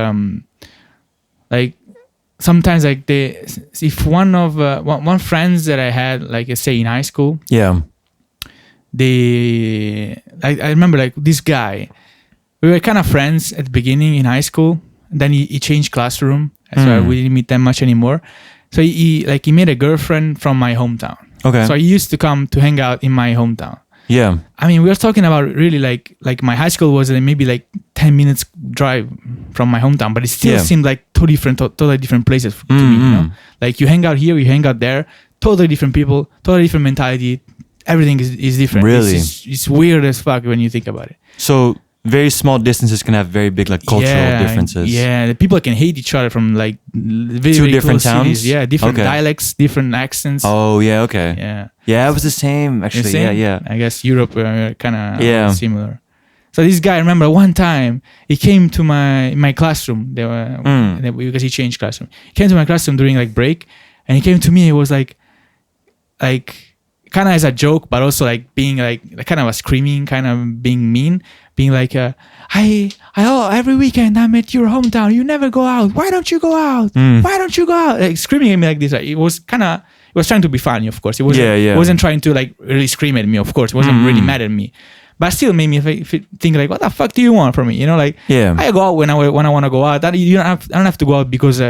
sometimes like if one friends that I had, like say in high school, I remember like this guy, we were kind of friends at the beginning in high school. Then he changed classroom, so we didn't meet them much anymore. So he made a girlfriend from my hometown. Okay. So he used to come to hang out in my hometown. Yeah. I mean, we were talking about really like my high school was maybe like 10 minutes drive from my hometown, but it still seemed like totally different places to me. Like you hang out here, you hang out there, totally different people, totally different mentality. Everything is different. Really? It's weird as fuck when you think about it. So very small distances can have very big like cultural differences. Yeah, the people can hate each other from like very, two very different close towns. cities. Yeah, different dialects, different accents. Oh yeah, okay. Yeah, it was the same actually. Same? Yeah. I guess Europe kind of similar. So this guy, I remember one time he came to my classroom. Because he changed classroom. He came to my classroom during like break, and he came to me. It was like kind of as a joke, but also like being like kind of a screaming, kind of being mean, being like, I every weekend I'm at your hometown. You never go out. Why don't you go out? Why don't you go out? Like screaming at me like this. Like, it was trying to be funny, of course. It wasn't trying to like really scream at me, of course. It wasn't really mad at me. But still made me think like, what the fuck do you want from me? Like, I go out when I want to go out. I don't have to go out because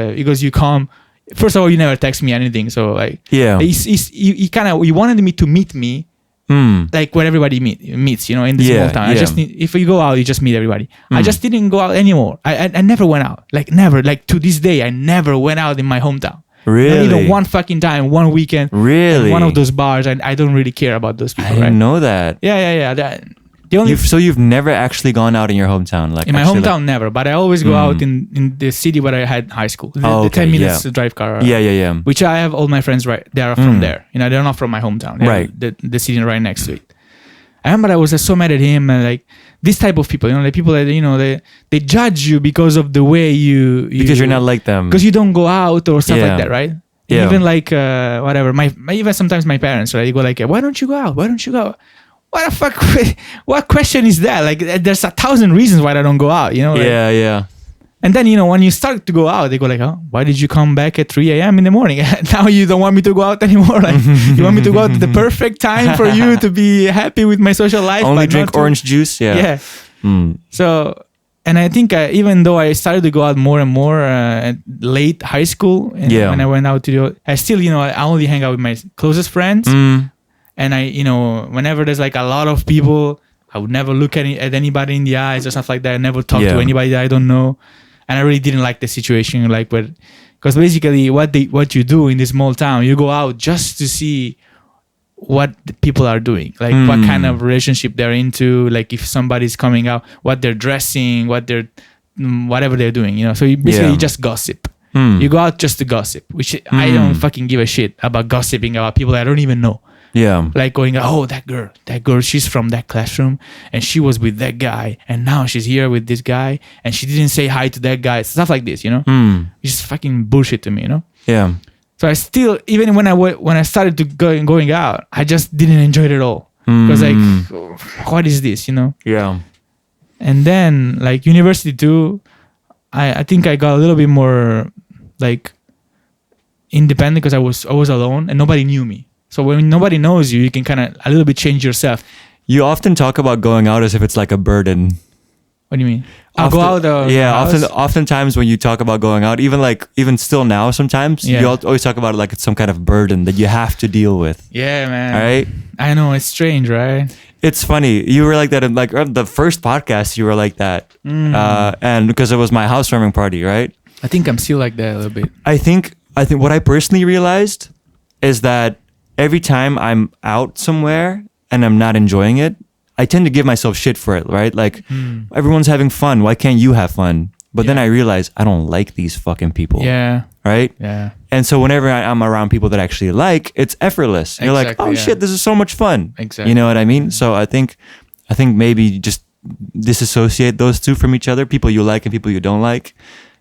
you come. First of all, you never text me anything, so like, he wanted me to meet me, like where everybody meets, in this small town. I just if you go out, you just meet everybody. I just didn't go out anymore. I never went out, like never, like to this day, I never went out in my hometown. Really? Not even one fucking time, one weekend. Really? One of those bars, and I don't really care about those people. I didn't know that. Yeah. So you've never actually gone out in your hometown, like in my hometown, never. But I always go out in the city where I had high school. The 10 minutes drive car. Yeah. Which I have all my friends right. They are from there. They're not from my hometown. They're the city right next to it. I remember I was so mad at him, and like this type of people, the people that they judge you because of the way you because you're not like them, because you don't go out or stuff like that, right? Yeah. Even like whatever. Even sometimes my parents, right? They go like, "Why don't you go out? Why don't you go?" What the fuck? What question is that? Like, there's 1,000 reasons why I don't go out, Yeah. And then, when you start to go out, they go like, oh, why did you come back at 3 a.m. in the morning? Now you don't want me to go out anymore. Like, you want me to go out at the perfect time for you to be happy with my social life. Only drink orange juice? Yeah. So, and I think even though I started to go out more and more at late high school, when I went out I still, I only hang out with my closest friends. And I, whenever there's like a lot of people, I would never look at anybody in the eyes or stuff like that. I never talk to anybody that I don't know. And I really didn't like the situation, because basically what you do in this small town, you go out just to see what the people are doing, like what kind of relationship they're into, like if somebody's coming out, what they're dressing, what they're whatever they're doing, so you basically just gossip. You go out just to gossip, which I don't fucking give a shit about gossiping about people I don't even know. Yeah. Like going, oh, that girl, she's from that classroom and she was with that guy and now she's here with this guy and she didn't say hi to that guy. Stuff like this, It's just fucking bullshit to me, Yeah. So I still, even when I started to going out, I just didn't enjoy it at all. Because like, what is this, Yeah. And then like university too, I think I got a little bit more like independent because I was alone and nobody knew me. So when nobody knows you, you can kind of a little bit change yourself. You often talk about going out as if it's like a burden. What do you mean? I'll go out. Oftentimes when you talk about going out, even still now, sometimes you always talk about it like it's some kind of burden that you have to deal with. Yeah, man. Right? I know, it's strange, right? It's funny. You were like that in like the first podcast. You were like that, and because it was my housewarming party, right? I think I'm still like that a little bit. I think what I personally realized is that every time I'm out somewhere and I'm not enjoying it, I tend to give myself shit for it, right? Like, everyone's having fun. Why can't you have fun? But then I realize I don't like these fucking people. Yeah. Right? Yeah. And so whenever I'm around people that I actually like, it's effortless. You're like, oh shit, this is so much fun. Exactly. You know what I mean? So I think maybe just disassociate those two from each other, people you like and people you don't like.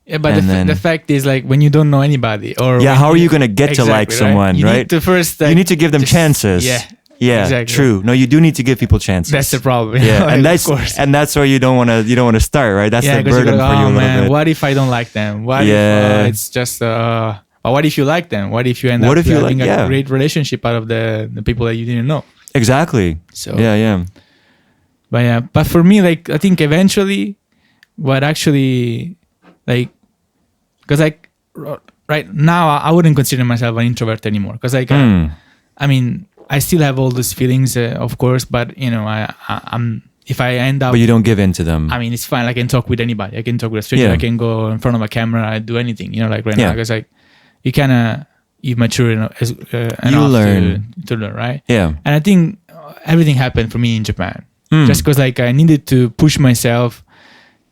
Yeah, but the fact is, like, when you don't know anybody, or how are you gonna get to like someone, You right? need to first, you need to give them chances. Yeah, exactly. True. No, you do need to give people chances. That's the problem. Yeah, like, and that's where you don't want to start, right? That's the burden for you a little bit. What if I don't like them? What if it's just or what if you like them? What if you end up having a great relationship out of the people that you didn't know? Exactly. So but for me, like, I think eventually, what actually, like, because like right now I wouldn't consider myself an introvert anymore, because like I mean, I still have all those feelings, of course, but I'm if I end up, but you don't give in to them. I mean, it's fine. I can talk with anybody. I can talk with a stranger. I can go in front of a camera. I do anything, like right now, because like you kind of mature enough you learn to learn, right? Yeah. And I think everything happened for me in Japan, just because like I needed to push myself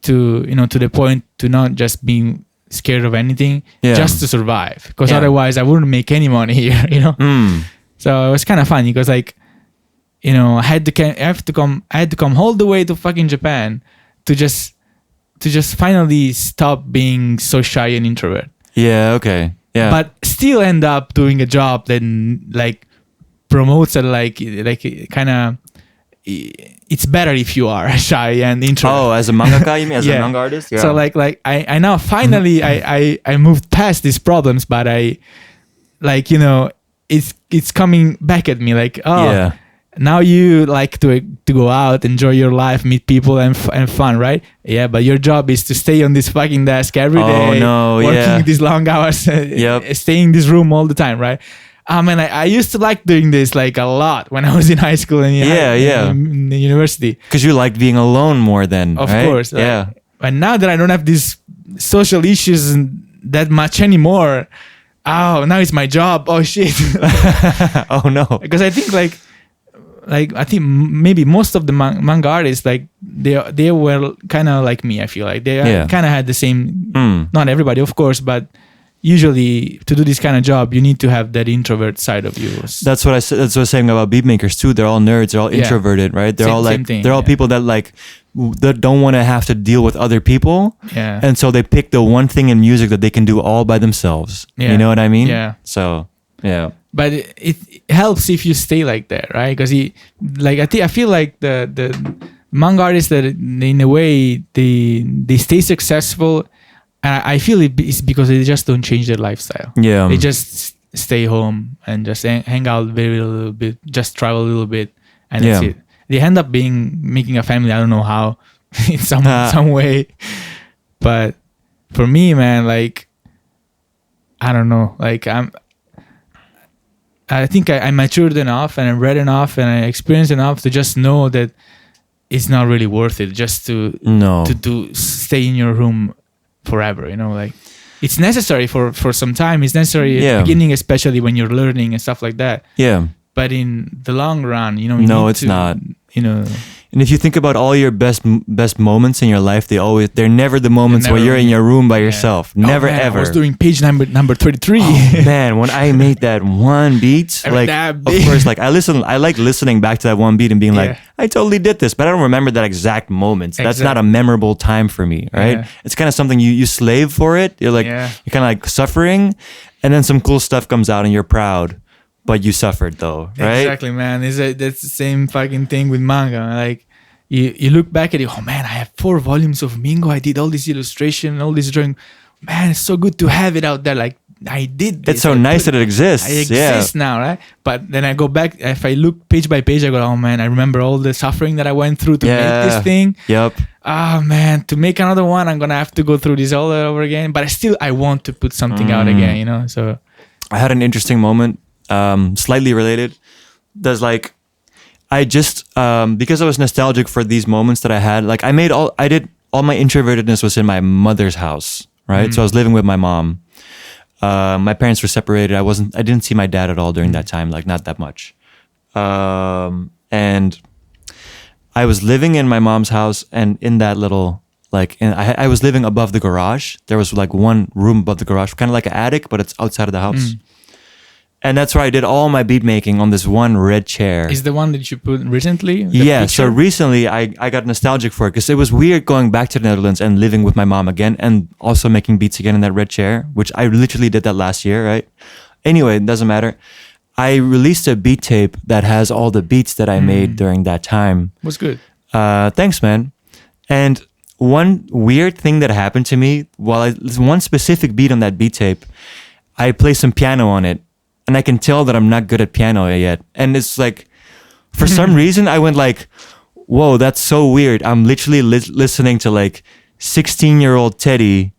to to the point to not just being scared of anything, just to survive, because otherwise I wouldn't make any money here, So it was kind of funny because like, I had to come all the way to fucking Japan to just finally stop being so shy and introvert. Yeah. Okay. Yeah. But still end up doing a job that like promotes it, like kind of. It's better if you are shy and introvert. Oh, as a mangaka, you mean, as a manga artist? Yeah. So like I now finally I moved past these problems, but I like it's coming back at me like, now you like to go out, enjoy your life, meet people and fun, right? Yeah, but your job is to stay on this fucking desk every day, working these long hours, staying in this room all the time, right? Man, I used to like doing this like a lot when I was in high school and in the university. Because you liked being alone more than, of right? course. And now that I don't have these social issues that much anymore, now it's my job. Oh shit! Oh no! Because I think like I think maybe most of the manga artists, like they were kind of like me. I feel like they kind of had the same. Not everybody, of course, but usually to do this kind of job you need to have that introvert side of you. That's what I said. That's what I was saying about beat makers too. They're all nerds. They're all introverted, right? They're all like they're all people that like that don't want to have to deal with other people. Yeah. And so they pick the one thing in music that they can do all by themselves. Yeah. You know what I mean? Yeah. So yeah. But it helps if you stay like that, right? Because I feel like the manga artists that in a way they stay successful. I feel it's because they just don't change their lifestyle. Yeah. They just stay home and just hang out very little bit, just travel a little bit, and that's it. They end up making a family. I don't know how, in some way, but for me, man, like I don't know, like I think I matured enough and I read enough and I experienced enough to just know that it's not really worth it just to stay in your room forever, like it's necessary for some time. It's necessary at the beginning, especially when you're learning and stuff like that. Yeah. But in the long run, no, it's not. And if you think about all your best moments in your life, they're never the moments where you're in your room by yourself. Never man, ever. I was doing page number 33. Oh, man, when I made that one beat, like of course, like I like listening back to that one beat and being like, I totally did this, but I don't remember that exact moment. That's not a memorable time for me, right? It's kind of something you slave for it. You're like you're kind of like suffering, and then some cool stuff comes out and you're proud. But you suffered though, right? Exactly, man. That's the same fucking thing with manga. Like you look back at it, oh man, I have 4 volumes of Mingo. I did all this illustration, all this drawing. Man, it's so good to have it out there. Like I did this. It's so nice that it exists. I exist now, right? But then I go back, if I look page by page, I go, oh man, I remember all the suffering that I went through to make this thing. Yep. Oh man, to make another one, I'm gonna have to go through this all over again. But I want to put something out again, you know? So I had an interesting moment. Slightly related. There's like, I just because I was nostalgic for these moments that I had. Like I did all my introvertedness was in my mother's house, right? So I was living with my mom. My parents were separated. I didn't see my dad at all during that time, like not that much. And I was living in my mom's house, and in that little I was living above the garage. There was like one room above the garage, kind of like an attic, but it's outside of the house. And that's where I did all my beat making on this one red chair. Is the one that you put recently? Yeah, picture? So recently I got nostalgic for it because it was weird going back to the Netherlands and living with my mom again and also making beats again in that red chair, which I literally did that last year, right? Anyway, it doesn't matter. I released a beat tape that has all the beats that I made during that time. Was good. Thanks, man. And one weird thing that happened to me, one specific beat on that beat tape, I play some piano on it. And I can tell that I'm not good at piano yet. And it's like, for some reason, I went like, whoa, that's so weird. I'm literally listening to like 16-year-old Teddy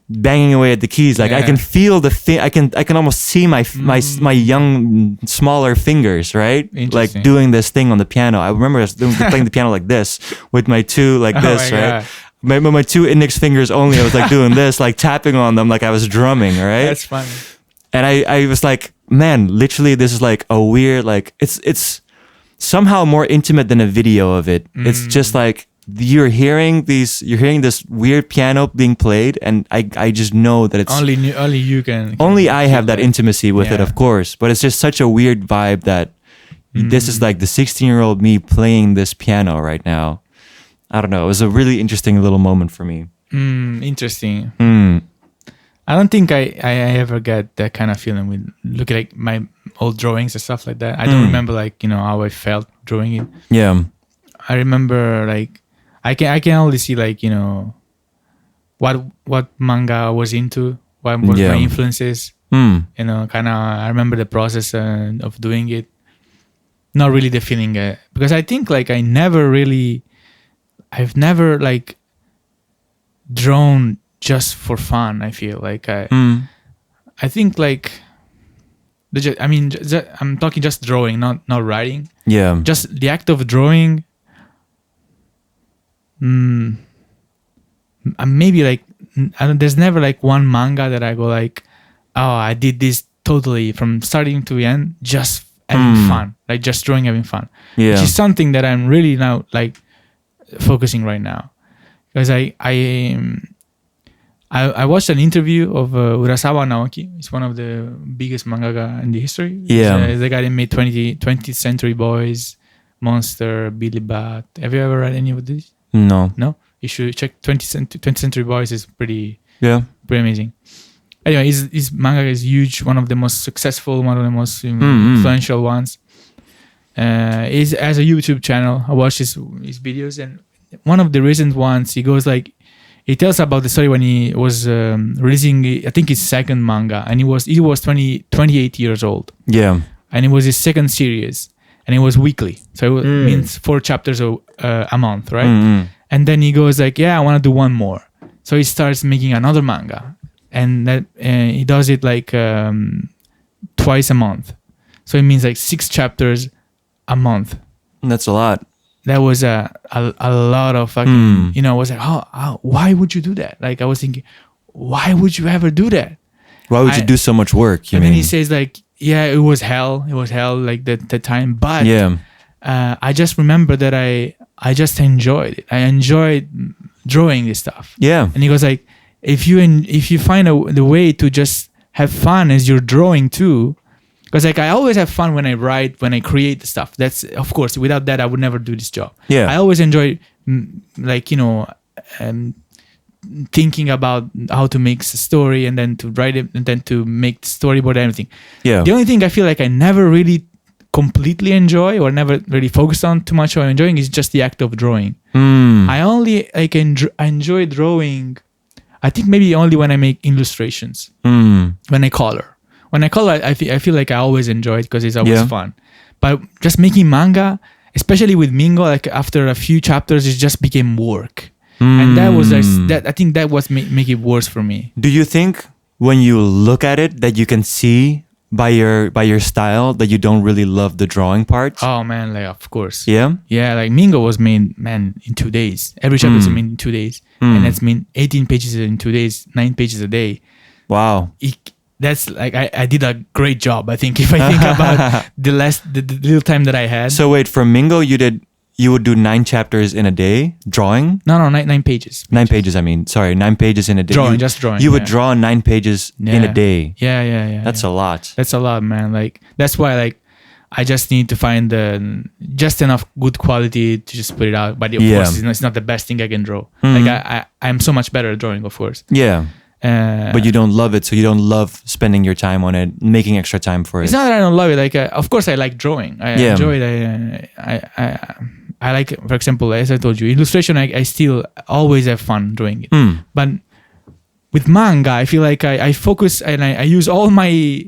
banging away at the keys. Like I can feel I can almost see my young, smaller fingers, right? Like doing this thing on the piano. I remember I was playing the piano like this with my two like this, right? My 2 index fingers only. I was like doing this, like tapping on them like I was drumming, right? That's funny. And I was like, man, literally, this is like a weird, like it's somehow more intimate than a video of it. It's just like you're hearing this weird piano being played, and I just know that it's only you can. Only I have that intimacy with it, of course. But it's just such a weird vibe that this is like the 16-year-old me playing this piano right now. I don't know. It was a really interesting little moment for me. Interesting. I don't think I ever got that kind of feeling with looking at like my old drawings and stuff like that. I don't remember like, you know, how I felt drawing it. Yeah. I remember like I can only see like, you know, what manga I was into, what was my influences. You know, kind of I remember the process of doing it. Not really the feeling because I think like I've never like drawn just for fun. I feel like I think like I'm talking just drawing, not writing. Yeah, just the act of drawing. Maybe like there's never like one manga that I go like, oh, I did this totally from starting to end, just having fun, like just drawing, having fun. Yeah, which is something that I'm really now like focusing right now, because I watched an interview of Urasawa Naoki. He's one of the biggest mangaka in the history. Yeah. He's the guy that made 20th Century Boys, Monster, Billy Bat. Have you ever read any of these? No. No? You should check 20th Century Boys. Is pretty amazing. Anyway, his manga is huge. One of the most successful, one of the most influential ones. He has a YouTube channel. I watched his videos, and one of the recent ones, he goes like, he tells about the story when he was releasing, I think, his second manga, and he was 28 years old. Yeah. And it was his second series, and it was weekly. So it means 4 chapters a month, right? And then he goes like, yeah, I want to do one more. So he starts making another manga, and that he does it like twice a month. So it means like 6 chapters a month. That's a lot. That was a lot of fucking, you know, I was like, oh, why would you do that? Like, I was thinking, why would you ever do that? Why would you do so much work? Then he says like, yeah, it was hell. It was hell like that time. But I just remember that I just enjoyed it. I enjoyed drawing this stuff. Yeah. And he goes like, if you find the way to just have fun as you're drawing too, because like I always have fun when I write, when I create the stuff. That's, of course, without that I would never do this job. Yeah. I always enjoy thinking about how to make a story and then to write it and then to make the storyboard and everything. Yeah. The only thing I feel like I never really completely enjoy or never really focused on too much or enjoying is just the act of drawing. I only enjoy drawing, I think maybe only when I make illustrations, when I color. When I color, I feel like I always enjoy it because it's always fun. But just making manga, especially with Mingo, like after a few chapters, it just became work. And that was that. I think that was make it worse for me. Do you think when you look at it that you can see by your style that you don't really love the drawing parts? Oh man, like of course. Yeah? Yeah, like Mingo was made, in 2 days. Every chapter is made in 2 days. And that's mean 18 pages in 2 days, 9 pages a day. Wow. That's like, I did a great job, I think, if I think about the little time that I had. So wait, for Mingo, you would do 9 chapters in a day drawing? No, 9 pages. 9 pages, I mean. Sorry, 9 pages in a day. Just drawing. You would draw 9 pages in a day. Yeah. That's a lot. That's a lot, man. Like, that's why, like, I just need to find just enough good quality to just put it out. But of course, it's not the best thing I can draw. Like, I'm so much better at drawing, of course. Yeah. But you don't love it, so you don't love spending your time on it, making extra time for it. It's not that I don't love it. Like, of course, I like drawing. I enjoy it. I like, for example, as I told you, illustration. I still always have fun drawing it. But with manga, I feel like I focus and I use all my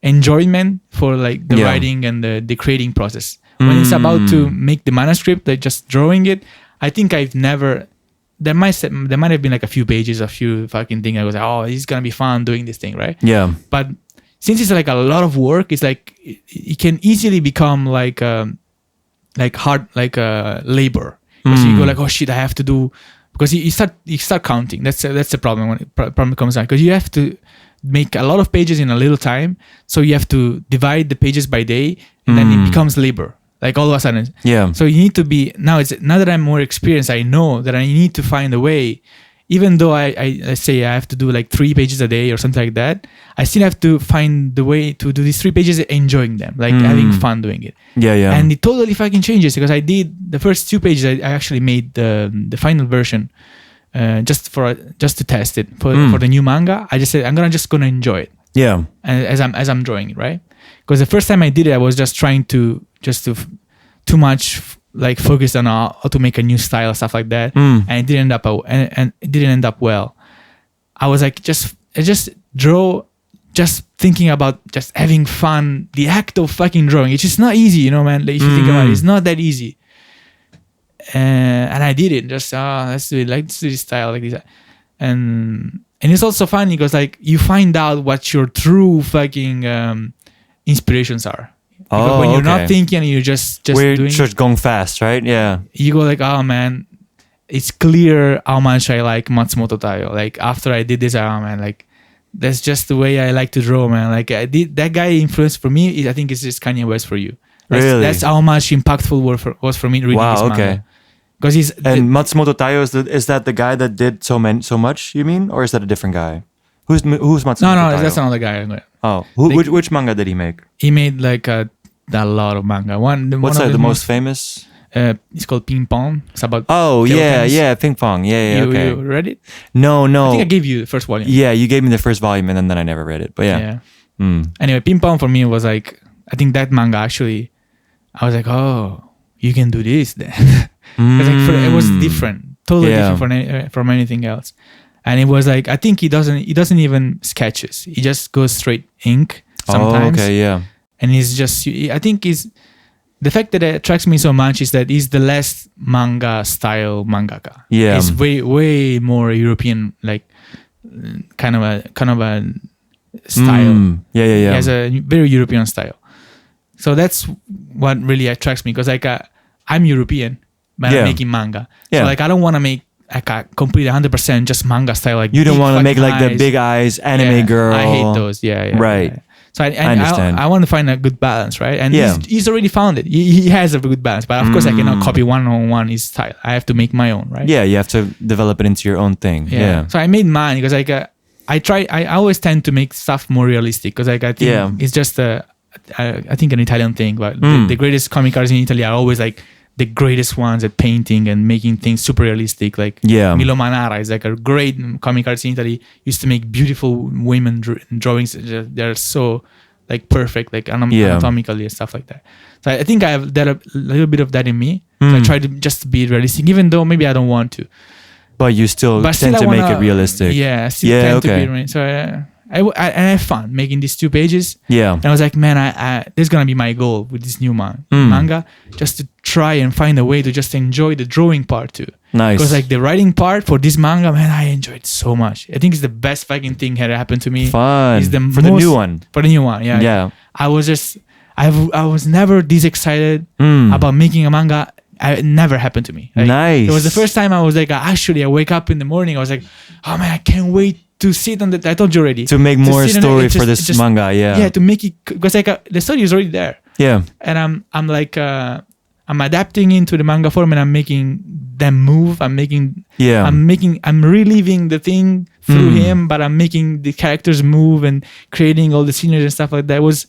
enjoyment for like the writing and the creating process. When it's about to make the manuscript, like just drawing it, I think I've never. There might have been like a few pages, a few fucking things. I was like, oh, it's gonna be fun doing this thing, right? Yeah. But since it's like a lot of work, it's like it can easily become like hard, like labor. Because you go like, oh shit, I have to do, because you start counting. That's the problem when problem comes out, because you have to make a lot of pages in a little time, so you have to divide the pages by day, and then it becomes labor. Like all of a sudden. Yeah. So you need to be, now that I'm more experienced, I know that I need to find a way, even though I say I have to do like 3 pages a day or something like that, I still have to find the way to do these 3 pages enjoying them, like having fun doing it. Yeah. And it totally fucking changes, because I did the first 2 pages, I actually made the final version just to test it for the new manga. I just said I'm just gonna enjoy it. Yeah. And as I'm drawing it, right? Because the first time I did it, I was just trying to too much like focused on how to make a new style, stuff like that, and it didn't end up well. I was like, I just draw, just thinking about just having fun, the act of fucking drawing. It's just not easy, man. Like, if you think about it, it's not that easy. And I did it. Just let's do it. Like, let's do this style like this, and it's also funny because like you find out what your true fucking inspirations are. Because when you're not thinking and you're just we're doing just going fast, right? Yeah. You go like, oh man, it's clear how much I like Matsumoto Taiyo. Like after I did this, oh man, like that's just the way I like to draw, man. Like that guy influenced for me. I think it's just Kanye West for you. That's how much impactful was for me reading this manga. Okay. Because Matsumoto Taiyo is that the guy that did so much? You mean, or is that a different guy? Who's Matsumoto Taiyo? No, that's another guy. Oh, which manga did he make? He made like a lot of manga. What's the most famous? It's called Ping Pong. It's about Ping Pong. Yeah, okay. You read it? No. I think I gave you the first volume. Yeah, you gave me the first volume, and then I never read it. But yeah. Anyway, Ping Pong for me was like, I think that manga actually, I was like, oh, you can do this then. It was different, totally different from anything else. And it was like, I think he doesn't even sketches. He just goes straight ink sometimes. Oh, okay, yeah. And he's just, I think the fact that it attracts me so much is that he's the less manga style mangaka. Yeah. He's way more European, like kind of a style. Yeah. He has a very European style. So that's what really attracts me, because like I'm European, but I'm making manga. Yeah. So like I don't want to make like a complete 100% just manga style. Like you don't want to make like the big eyes anime girl. I hate those. Yeah. Right. Yeah. So I understand. I want to find a good balance, right? And Yeah. he's already found it. He has a good balance, but of course I cannot copy one his style. I have to make my own, right? Yeah, you have to develop it into your own thing. Yeah. So I made mine because like I always tend to make stuff more realistic because like I think it's just I think an Italian thing, but the greatest comic artists in Italy are always like the greatest ones at painting and making things super realistic. Like Milo Manara is like a great comic artist in Italy. Used to make beautiful women drawings. They're so like perfect, like anatomically and stuff like that. So I think I have a little bit of that in me. So I try to just be realistic, even though maybe I don't want to. But you still tend to make it realistic. Yeah, I still tend to be. So I have fun making these 2 pages. Yeah. And I was like, man, this is going to be my goal with this new manga, just to try and find a way to just enjoy the drawing part too. Nice. Because like the writing part for this manga, man, I enjoyed so much. I think it's the best fucking thing that happened to me. Fun. It's the new one. For the new one, yeah. Yeah. I was never this excited about making a manga. It never happened to me. Like, nice. It was the first time I was like, I wake up in the morning. I was like, oh man, I can't wait to sit on the. I told you already. To make more story for this manga, yeah. Yeah, to make it because like the story is already there. Yeah. And I'm like I'm adapting into the manga form and I'm making them move. I'm reliving the thing through him, but I'm making the characters move and creating all the scenery and stuff like that. It was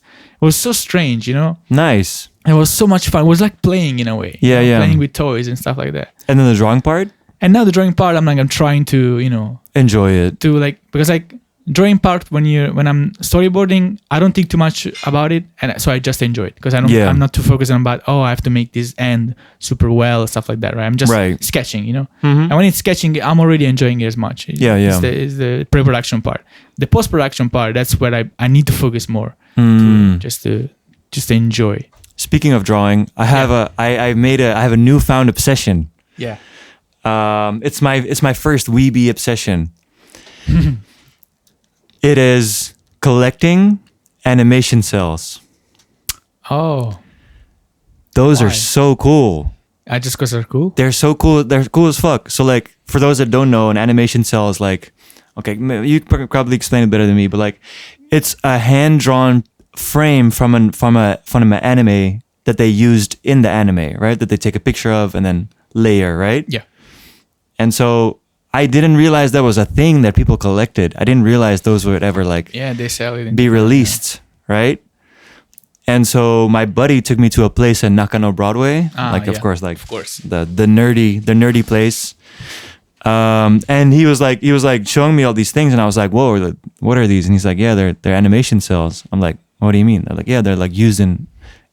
so strange, you know. Nice. It was so much fun. It was like playing in a way. Yeah, yeah. Playing with toys and stuff like that. And then the drawing part? And now the drawing part, I'm trying to, enjoy it. To like, because like drawing part when I'm storyboarding, I don't think too much about it. And so I just enjoy it because I'm not too focused on about, I have to make this end super well, stuff like that, right? I'm just sketching, And when it's sketching, I'm already enjoying it as much. It's the pre-production part. The post-production part, that's where I need to focus more. Just to enjoy. Speaking of drawing, I have I have a newfound obsession. Yeah. It's my first weeby obsession. It is collecting animation cells. Oh. Those are so cool. Just because they're cool? They're so cool. They're cool as fuck. So like, for those that don't know, an animation cell is like, okay, you probably explain it better than me, but like, it's a hand-drawn frame from an anime that they used in the anime, right? That they take a picture of and then layer, right? Yeah. And so I didn't realize that was a thing that people collected. I didn't realize those would ever they sell it be released, right? And so my buddy took me to a place in Nakano Broadway, of course, the nerdy place. And he was like showing me all these things, and I was like, whoa, what are these? And he's like, yeah, they're animation cells. I'm like, what do you mean? They're like, yeah, they're like used in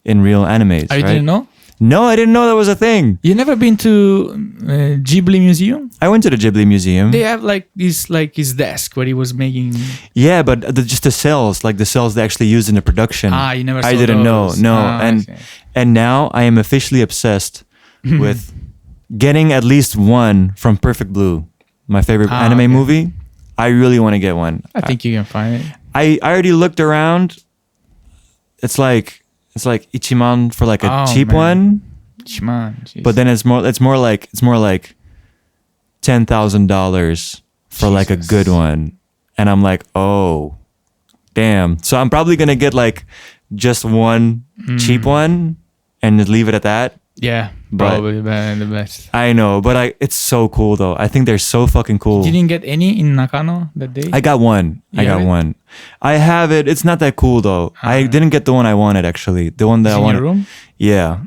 real animes. You didn't know? No, I didn't know that was a thing. You never been to Ghibli Museum? I went to the Ghibli Museum. They have like his desk where he was making. Yeah, but just the cells, like the cells they actually used in the production. You never saw I didn't those. know. No, and now I am officially obsessed with getting at least one from Perfect Blue, my favorite anime movie. I really want to get one. I think you can find it. I already looked around. It's like Ichiman for like a cheap one. Ichiman, geez. But then it's more like $10,000 for like a good one. And I'm like, oh, damn. So I'm probably gonna get like just one cheap one and just leave it at that. Yeah, probably the best. I know, but it's so cool though. I think they're so fucking cool. You didn't get any in Nakano that day? I got one. One. I have it. It's not that cool though. I didn't get the one I wanted actually. The one that I wanted. In your room? Yeah.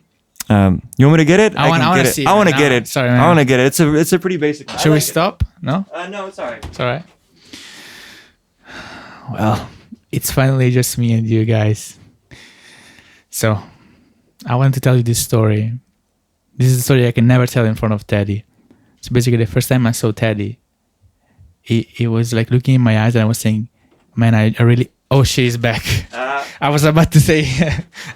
You want me to get it? I want to see it. I want to get it. Sorry, man. I want to get it. It's a pretty basic. Should we stop? No? No, it's alright. It's alright. Well, it's finally just me and you guys. So, I want to tell you this story. This is a story I can never tell in front of Teddy. So basically, the first time I saw Teddy, he was like looking in my eyes and I was saying, man, I really... Oh, she's back. I was about to say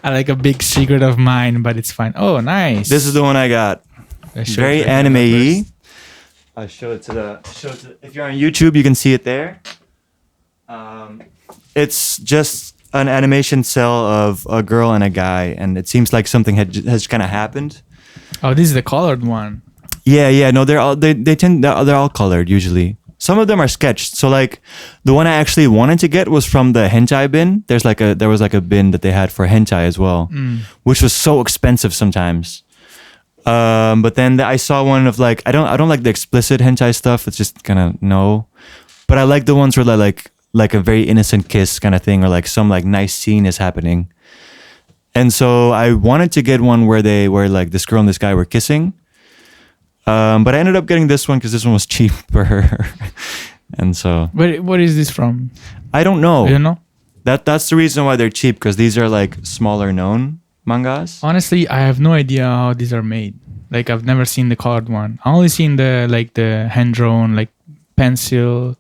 like a big secret of mine, but it's fine. Oh, nice. This is the one I got. Very anime-y. I'll show it to the... If you're on YouTube, you can see it there. It's just an animation cell of a girl and a guy, and it seems like something has kind of happened. Oh, this is the colored one. Yeah. No, they're all colored usually. Some of them are sketched. So like the one I actually wanted to get was from the hentai bin. There was like a bin that they had for hentai as well, which was so expensive sometimes. But then I saw one of like I don't like the explicit hentai stuff. It's just kind of no. But I like the ones where like a very innocent kiss kind of thing, or like some like nice scene is happening. And so I wanted to get one where like this girl and this guy were kissing. But I ended up getting this one because this one was cheaper. And so. What is this from? I don't know. You don't know? That's the reason why they're cheap, because these are like smaller known mangas. Honestly, I have no idea how these are made. Like I've never seen the colored one. I only seen the hand drawn, like pencil.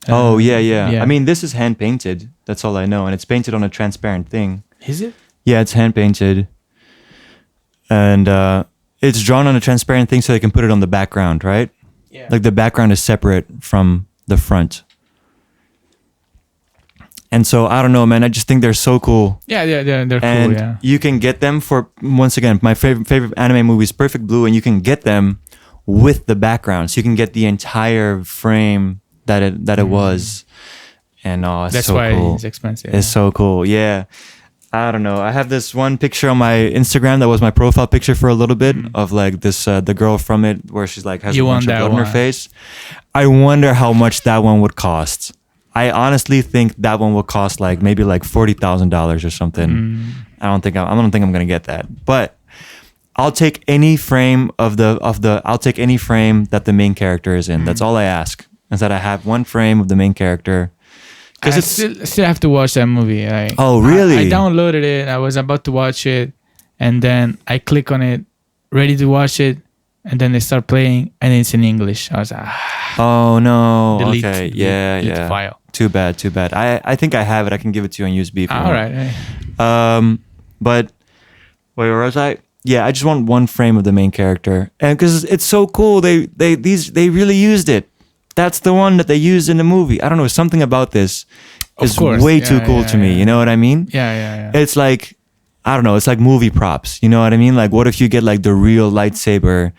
Oh yeah. I mean, this is hand painted. That's all I know, and it's painted on a transparent thing. Is it? Yeah, it's hand painted, and it's drawn on a transparent thing so they can put it on the background, right? Yeah. Like the background is separate from the front. And so I don't know, man. I just think they're so cool. Yeah, they're cool. And Yeah. you can get them for, once again, my favorite anime movie is Perfect Blue, and you can get them with the background, so you can get the entire frame that it was. And that's so why cool. it's expensive. It's so cool. Yeah. I don't know. I have this one picture on my Instagram that was my profile picture for a little bit of like this, the girl from it, where she's like has a bunch of blood on her face. I wonder how much that one would cost. I honestly think that one would cost like maybe like $40,000 or something. I don't think I'm gonna get that. But I'll take any frame I'll take any frame that the main character is in. That's all I ask, is that I have one frame of the main character. I still have to watch that movie. Oh, really? I downloaded it. I was about to watch it, and then I click on it, ready to watch it, and then they start playing, and it's in English. I was like, oh no. delete, Okay. delete Yeah. file. Too bad. I think I have it. I can give it to you on USB. All right. But wait, where was I? Yeah, I just want one frame of the main character, and because it's so cool, they really used it. That's the one that they used in the movie. I don't know, something about this is way too cool to me. You know what I mean? Yeah. It's like, I don't know, it's like movie props. You know what I mean? Like, what if you get like the real lightsaber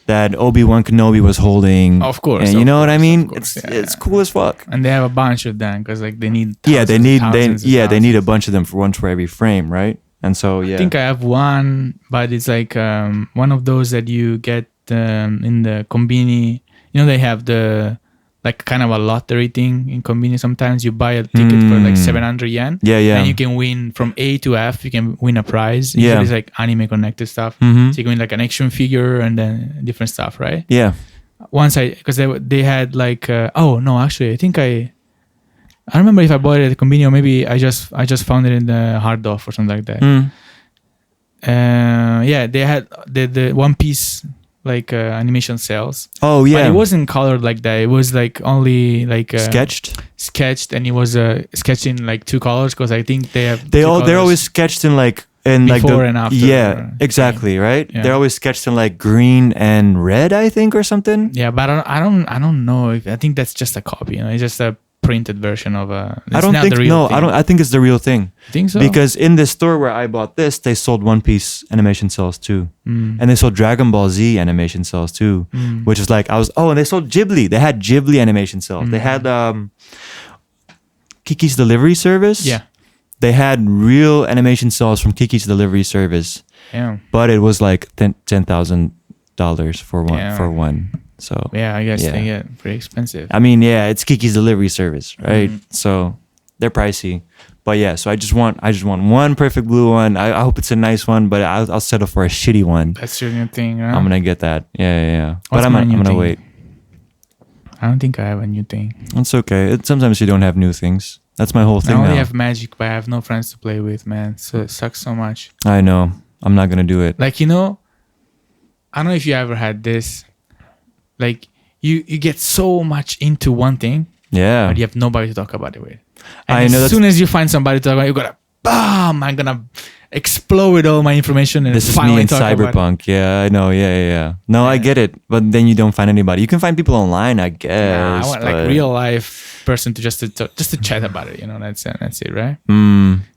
that Obi-Wan Kenobi was holding? Of course. And you know what I mean? Course, it's cool as fuck. And they have a bunch of them because like they need. They need a bunch of them for one for every frame, right? And so I think I have one, but it's like one of those that you get in the Konbini. You know, they have the like kind of a lottery thing in Konbini. Sometimes you buy a ticket for like 700 yen. Yeah. And you can win from A to F. You can win a prize. Yeah. Usually it's like anime connected stuff. So you can win like an action figure and then different stuff, right? Yeah. Once because they had like actually I think I remember if I bought it at the Konbini or maybe I just found it in the hard off or something like that. They had the One Piece like animation cells. Oh yeah. But it wasn't colored like that. It was like only like sketched, and it was sketched in like two colors because I think they're always sketched in like before and after. Yeah, exactly, right? Yeah. They're always sketched in like green and red, I think, or something. Yeah, but I don't know if I think that's just a copy. You know, it's just a printed version of a. I think it's the real thing. Think so? Because in the store where I bought this, they sold One Piece animation cells too, and they sold Dragon Ball Z animation cells too, which is like and they sold Ghibli. They had Ghibli animation cells. They had Kiki's Delivery Service. Yeah. They had real animation cells from Kiki's Delivery Service. Yeah. But it was like $10,000 for one. So yeah, I guess they get pretty expensive. I mean, yeah, it's Kiki's Delivery Service, right? So they're pricey. But yeah, so I just want one Perfect Blue one. I hope it's a nice one, but I'll settle for a shitty one. That's your new thing, right? I'm gonna get that. Yeah. What's But I'm gonna thing? wait. I don't think I have a new thing. It's okay. Sometimes you don't have new things. That's my whole thing I only now. have Magic, but I have no friends to play with, man. So it sucks so much. I know. I'm not gonna do it. Like, you know, I don't know if you ever had this. Like, you get so much into one thing, Yeah. but you have nobody to talk about it with. And I know as soon as you find somebody to talk about it, you're gonna, bam! I'm gonna explode all my information and This is finally me in talk about it. Cyberpunk. Yeah, I know. Yeah. No, I get it. But then you don't find anybody. You can find people online, I guess. Nah, I want like but- real life person to just to chat about it. You know, that's it, right?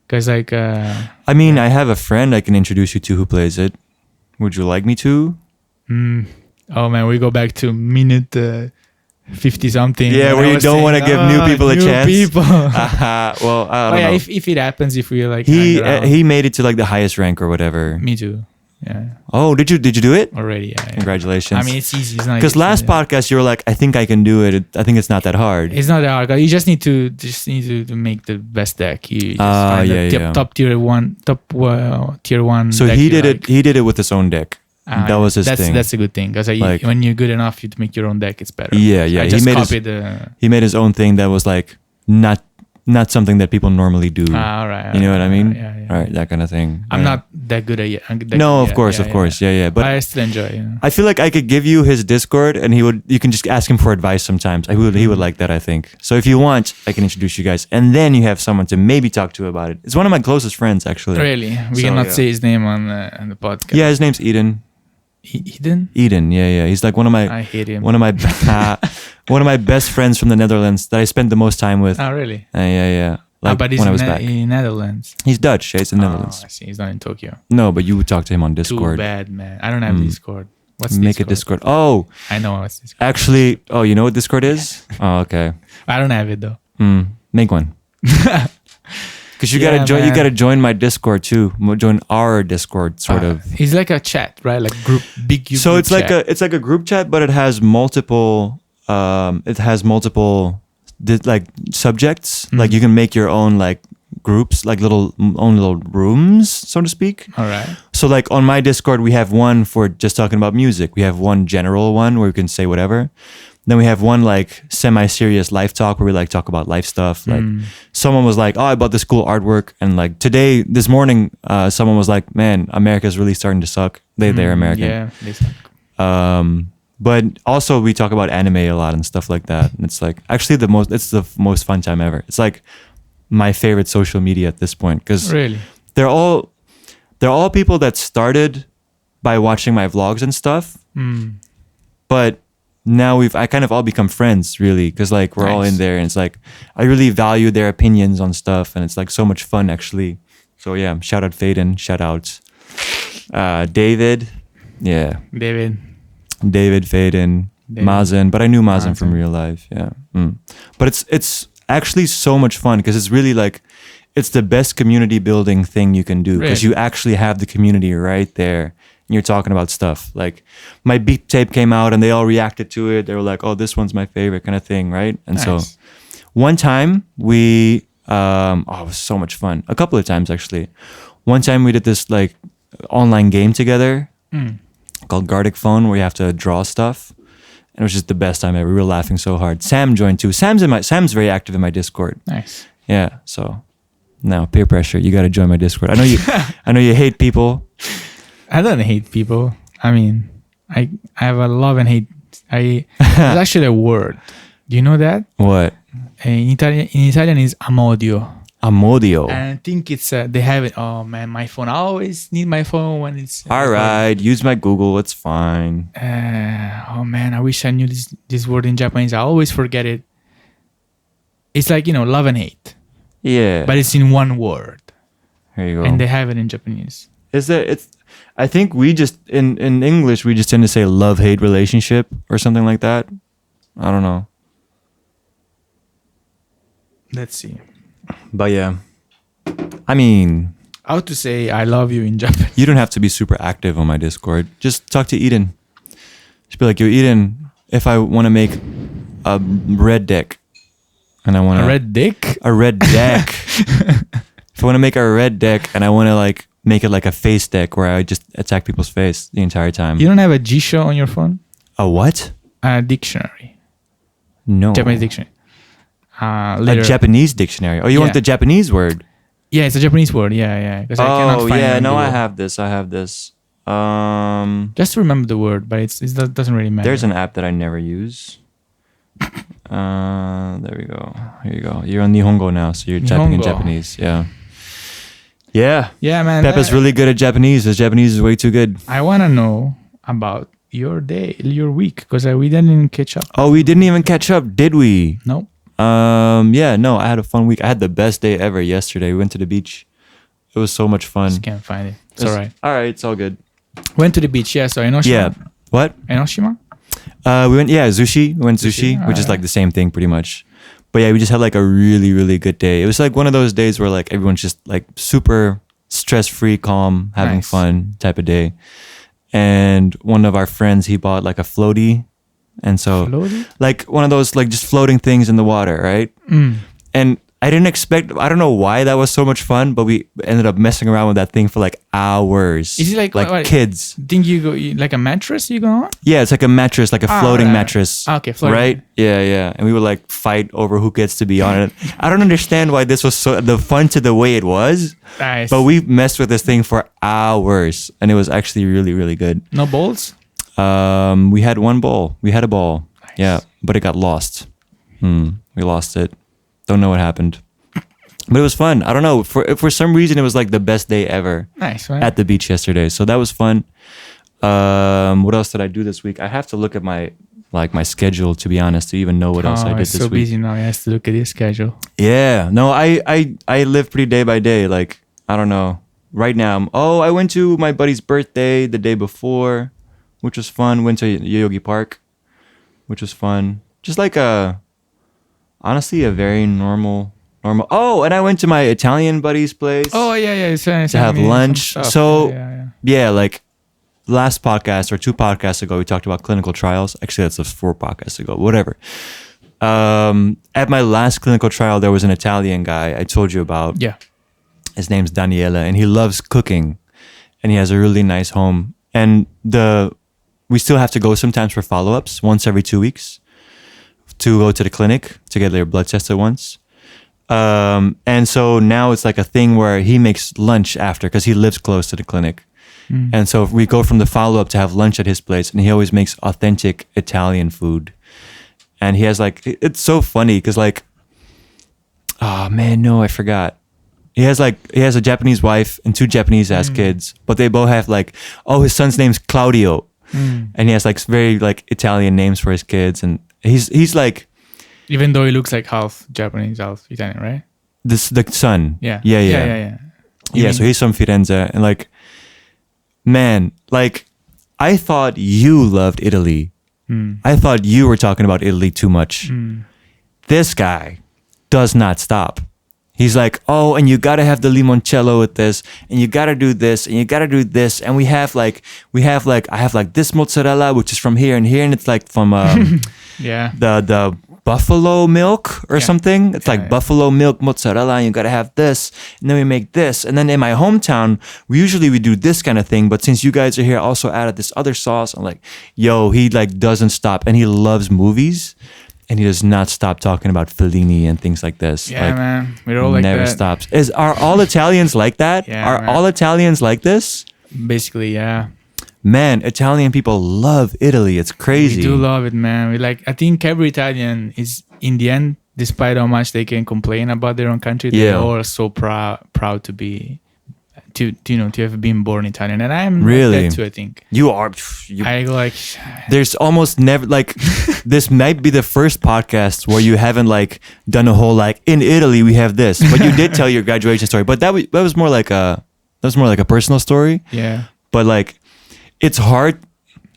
Because like, I mean, I have a friend I can introduce you to who plays it. Would you like me to? oh man, we go back to minute 50 something. Yeah, where you don't want to give new people a chance. People. Well, I don't know. If it happens, if we like He made it to like the highest rank or whatever. Me too. Yeah. Oh, did you do it? Already, yeah. Congratulations. I mean, it's easy. It's not because last podcast you were like, I think I can do it. I think it's not that hard. It's not that hard. You just need to make the best deck. You just find the top tier one. So deck he did it. He did it with his own deck. That was his thing. That's a good thing because like, when you're good enough, you to make your own deck, it's better. Yeah. He made his own thing that was like not something that people normally do. All right. You know what I mean? Yeah. All right, that kind of thing. I'm not that good at it. No, of course. Yeah. But I still enjoy it. I feel like I could give you his Discord and you can just ask him for advice sometimes. He would like that, I think. So if you want, I can introduce you guys. And then you have someone to maybe talk to about it. It's one of my closest friends, actually. Really? We cannot say his name on the podcast. Yeah, his name's Eden. Eden, yeah. He's like I hate him. one of my best friends from the Netherlands that I spent the most time with. Oh, really? Yeah. Like but he's when I was back. in Netherlands. He's Dutch. Yeah, he's in Netherlands. I see. He's not in Tokyo. No, but you would talk to him on Discord. Too bad, man. I don't have Discord. What's Make Discord? a Discord. Oh, I know what's Discord. actually, you know what Discord is? Oh, okay. I don't have it though. Make one. Because you gotta join my Discord too. Join our Discord, sort of. It's like a chat, right? Like big. So it's like a group chat, but it has multiple. Like subjects. Like you can make your own like groups, like own little rooms, so to speak. All right. So like on my Discord, we have one for just talking about music. We have one general one where we can say whatever. Then we have one like semi-serious life talk where we like talk about life stuff. Like someone was like, "Oh, I bought this cool artwork," and like this morning, someone was like, "Man, America's really starting to suck." They're American. Yeah, they suck. But also we talk about anime a lot and stuff like that. And it's like actually it's the most fun time ever. It's like my favorite social media at this point because really they're all people that started by watching my vlogs and stuff. But now I kind of all become friends really because like we're all in there and it's like I really value their opinions on stuff and it's like so much fun actually. So yeah, shout out Faden, shout out David. Yeah. David, Faden, Mazen, but I knew Mazen from real life. Yeah. But it's actually so much fun because it's really like it's the best community building thing you can do because you actually have the community right there and you're talking about stuff. Like my beat tape came out and they all reacted to it. They were like, "Oh, this one's my favorite," kind of thing, right? And so one time it was so much fun. A couple of times actually. One time we did this like online game together. Called Gardic Phone, where you have to draw stuff, and it was just the best time ever. We were laughing so hard. Sam joined too. Sam's very active in my Discord. Nice. Yeah. So now peer pressure. You got to join my Discord. I know you hate people. I don't hate people. I mean, I have a love and hate. It's actually a word. Do you know that? What? In Italian is amodio. Amodio. And I think it's they have it. Oh man, my phone. I always need my phone when it's. All right, use my Google. It's fine. Oh man, I wish I knew this word in Japanese. I always forget it. It's like love and hate. Yeah. But it's in one word. Here you go. And they have it in Japanese. I think we just in English we just tend to say love-hate relationship or something like that. I don't know. Let's see. But yeah, I mean, how to say I love you in Japanese? You don't have to be super active on my Discord. Just talk to Eden. Just be like, "Yo, Eden, if I want to make a red deck, and I want a red deck, if I want to make a red deck and I want to like make it like a face deck where I just attack people's face the entire time." You don't have a G-Show on your phone? A what? A dictionary. No. Japanese dictionary. A Japanese dictionary. Oh, you want the Japanese word? Yeah, it's a Japanese word. Yeah. I cannot find it. No, I have this. Just remember the word, but it doesn't really matter. There's an app that I never use. There we go. Here you go. You're on Nihongo now, so you're typing in Japanese. Yeah. Yeah. Yeah, man. Peppa's really good at Japanese. His Japanese is way too good. I want to know about your week, because we didn't catch up. Oh, we didn't even catch up, did we? No. I had a fun week. I had the best day ever yesterday. We went to the beach. It was so much fun. Just can't find it. It's all right. All right, it's all good. Went to the beach, yeah. So Enoshima. Yeah. What? Enoshima? We went sushi. We went sushi, which is like the same thing pretty much. But yeah, we just had like a really, really good day. It was like one of those days where like everyone's just like super stress-free, calm, having fun type of day. And one of our friends, he bought like a floaty. And so like one of those like just floating things in the water, right? And I didn't expect, I don't know why that was so much fun, but we ended up messing around with that thing for like hours. Is it like what, kids? Think you go like a mattress you go on? Yeah, it's like a mattress, like a floating mattress. Okay, floating. Right? Yeah. And we would like fight over who gets to be on it. I don't understand why this was so the fun to the way it was. Nice. But we messed with this thing for hours and it was actually really, really good. No balls? We had one ball. We had a ball. Nice. Yeah, but it got lost. We lost it. Don't know what happened. But it was fun. I don't know. For some reason, it was like the best day ever. Nice, right? At the beach yesterday. So that was fun. What else did I do this week? I have to look at my schedule, to be honest, to even know what else I did this week. So busy now. He has to look at his schedule. Yeah. No, I live pretty day by day. Like, I don't know. Right now, I went to my buddy's birthday the day before, which was fun. Went to Yogi Park, which was fun. Just like honestly, a very normal. Oh, and I went to my Italian buddy's place. Oh, yeah. To have lunch. So, yeah, like last podcast or 2 podcasts ago, we talked about clinical trials. Actually, that's 4 podcasts ago. Whatever. At my last clinical trial, there was an Italian guy I told you about. Yeah. His name's Daniele, and he loves cooking, and he has a really nice home. And we still have to go sometimes for follow-ups once every 2 weeks to go to the clinic to get their blood tested once. And so now it's like a thing where he makes lunch after because he lives close to the clinic. And so we go from the follow-up to have lunch at his place, and he always makes authentic Italian food. And he has like, it's so funny because like, oh man, no, I forgot. He has a Japanese wife and 2 Japanese ass kids, but they both have like, his son's name's Claudio. And he has like very like Italian names for his kids. And he's like, even though he looks like half Japanese, half Italian, right? the son. Yeah. Yeah, so he's from Firenze. And like, man, like, I thought you loved Italy. I thought you were talking about Italy too much. This guy does not stop. He's like, and you gotta have the limoncello with this, and you gotta do this, and you gotta do this, and I have like this mozzarella, which is from here, and it's like from the buffalo milk or something. It's like buffalo milk mozzarella, and you gotta have this, and then we make this, and then in my hometown, we do this kind of thing, but since you guys are here, I also added this other sauce. I'm like, yo, he like doesn't stop, and he loves movies. And he does not stop talking about Fellini and things like this. Yeah, like, man. We're all like never that. stops. Are all Italians like that? Yeah, are man. all Italians like this? Basically, yeah. Man, Italian people love Italy. It's crazy. We do love it, man. I think every Italian is, in the end, despite how much they can complain about their own country, they're all so proud to be, to have been born Italian. And I'm really like that too, I think. You are. I go like, there's almost never like this might be the first podcast where you haven't like done a whole like in Italy we have this, but you did tell your graduation story. But that was more like a personal story. Yeah. But like, it's hard.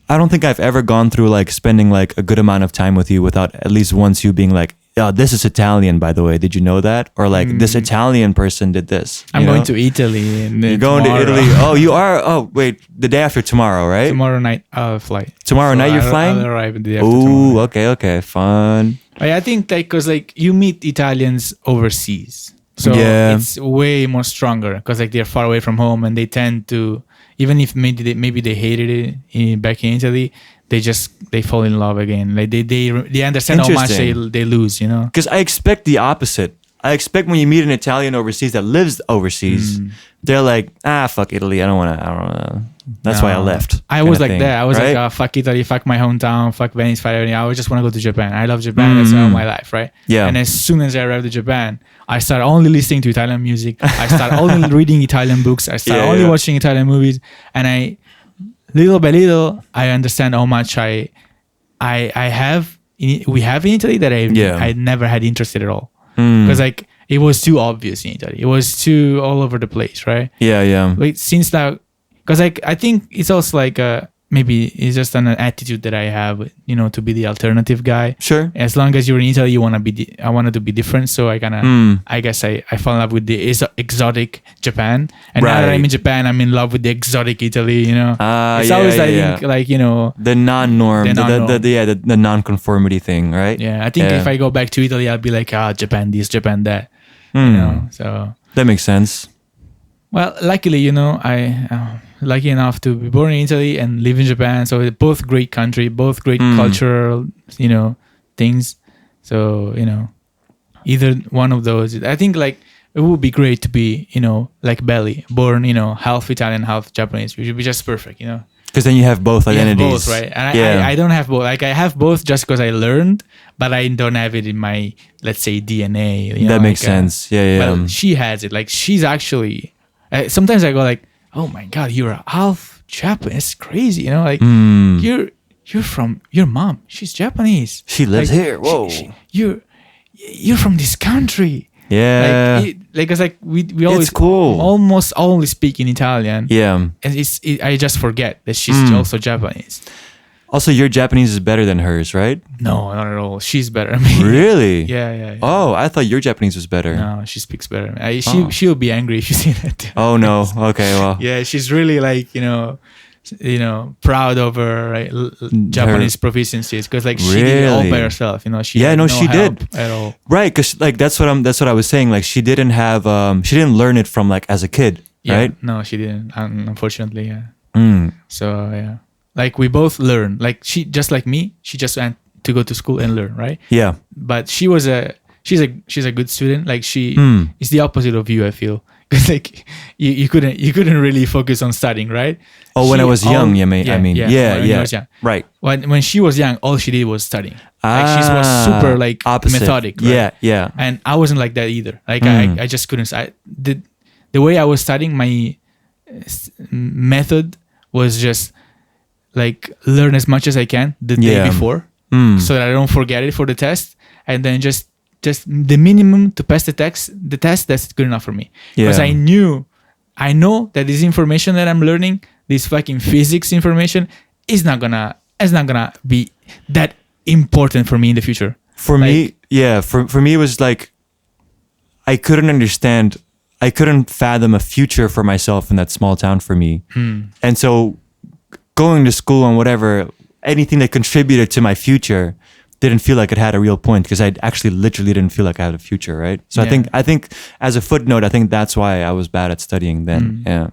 I don't think I've ever gone through like spending like a good amount of time with you without at least once you being like, this is Italian, by the way. Did you know that? Or like, this Italian person did this. I'm going to Italy. And you're going to Italy. Oh, you are? Oh, wait. The day after tomorrow, right? Tomorrow night, I'll fly. Tomorrow night you're flying? I'll arrive the day after tomorrow. Okay. Fun. I think like, because like you meet Italians overseas. So it's way more stronger because like they're far away from home and they tend to, even if maybe they hated it back in Italy, they fall in love again. Like they understand how much they lose, you know? Because I expect the opposite. I expect when you meet an Italian overseas that lives overseas, they're like, fuck Italy. I don't want to. That's why I left. I was like that. I was like, fuck Italy, fuck my hometown, fuck Venice, fuck everything. I just want to go to Japan. I love Japan. That's all my life, right? Yeah. And as soon as I arrived to Japan, I started only listening to Italian music. I started only reading Italian books. I started only watching Italian movies. And little by little, I understand how much we have in Italy that I never had interested at all. Because like it was too obvious in Italy. It was too all over the place, right? Yeah. Like since now, because like I think it's also like maybe it's just an attitude that I have, to be the alternative guy. Sure. As long as you're in Italy, you want to be. I wanted to be different, so I guess I fell in love with the exotic Japan, and now that I'm in Japan, I'm in love with the exotic Italy. It's always think the non-norm, the non-conformity thing, right? Yeah, I think if I go back to Italy, I'll be like, Japan this, Japan that. So that makes sense. Well, luckily, I lucky enough to be born in Italy and live in Japan. So both great country, both great cultural, things. So, either one of those. I think like it would be great to be, like Belly, born, half Italian, half Japanese, which would be just perfect, Because then you have both identities. You have both, right? And I don't have both. Like I have both just because I learned, but I don't have it in my, let's say, DNA. That makes sense. But she has it. Like she's actually, sometimes I go like, oh my God, you're half Japanese. It's crazy, your mom, she's Japanese. She lives here. Whoa. You're from this country. Yeah. It's like we always cool. Almost only speak in Italian. Yeah. And I just forget that she's also Japanese. Also, your Japanese is better than hers, right? No, not at all. She's better. I mean, really? Yeah. Oh, I thought your Japanese was better. No, she speaks better. She'll be angry if you see that. Oh no. Okay, well. Yeah, she's really like proud of her Japanese proficiencies because like she did it all by herself. She had no she help did at all. Right, because like that's what I was saying. Like she didn't have she didn't learn it from like as a kid, right? No, she didn't. Unfortunately, yeah. So yeah. Like we both learn. Like she, just like me, she just went to go to school and learn, right? Yeah. But she's a good student. Like she is the opposite of you, I feel. Because like you couldn't really focus on studying, right? Oh, when I was young, I mean, when I was young. Right. When she was young, all she did was studying. Like she was super like opposite. methodic, right? Yeah. And I wasn't like that either. Like I just couldn't. The way I was studying, my method was just like learn as much as I can the day before, so that I don't forget it for the test, and then just the minimum to pass the test. That's good enough for me because I know that this information that I'm learning, this fucking physics information, is not gonna be that important for me in the future. For me, it was like I couldn't fathom a future for myself in that small town for me, and so going to school and whatever, anything that contributed to my future didn't feel like it had a real point because I actually literally didn't feel like I had a future, right? So I think as a footnote, I think that's why I was bad at studying then. Yeah.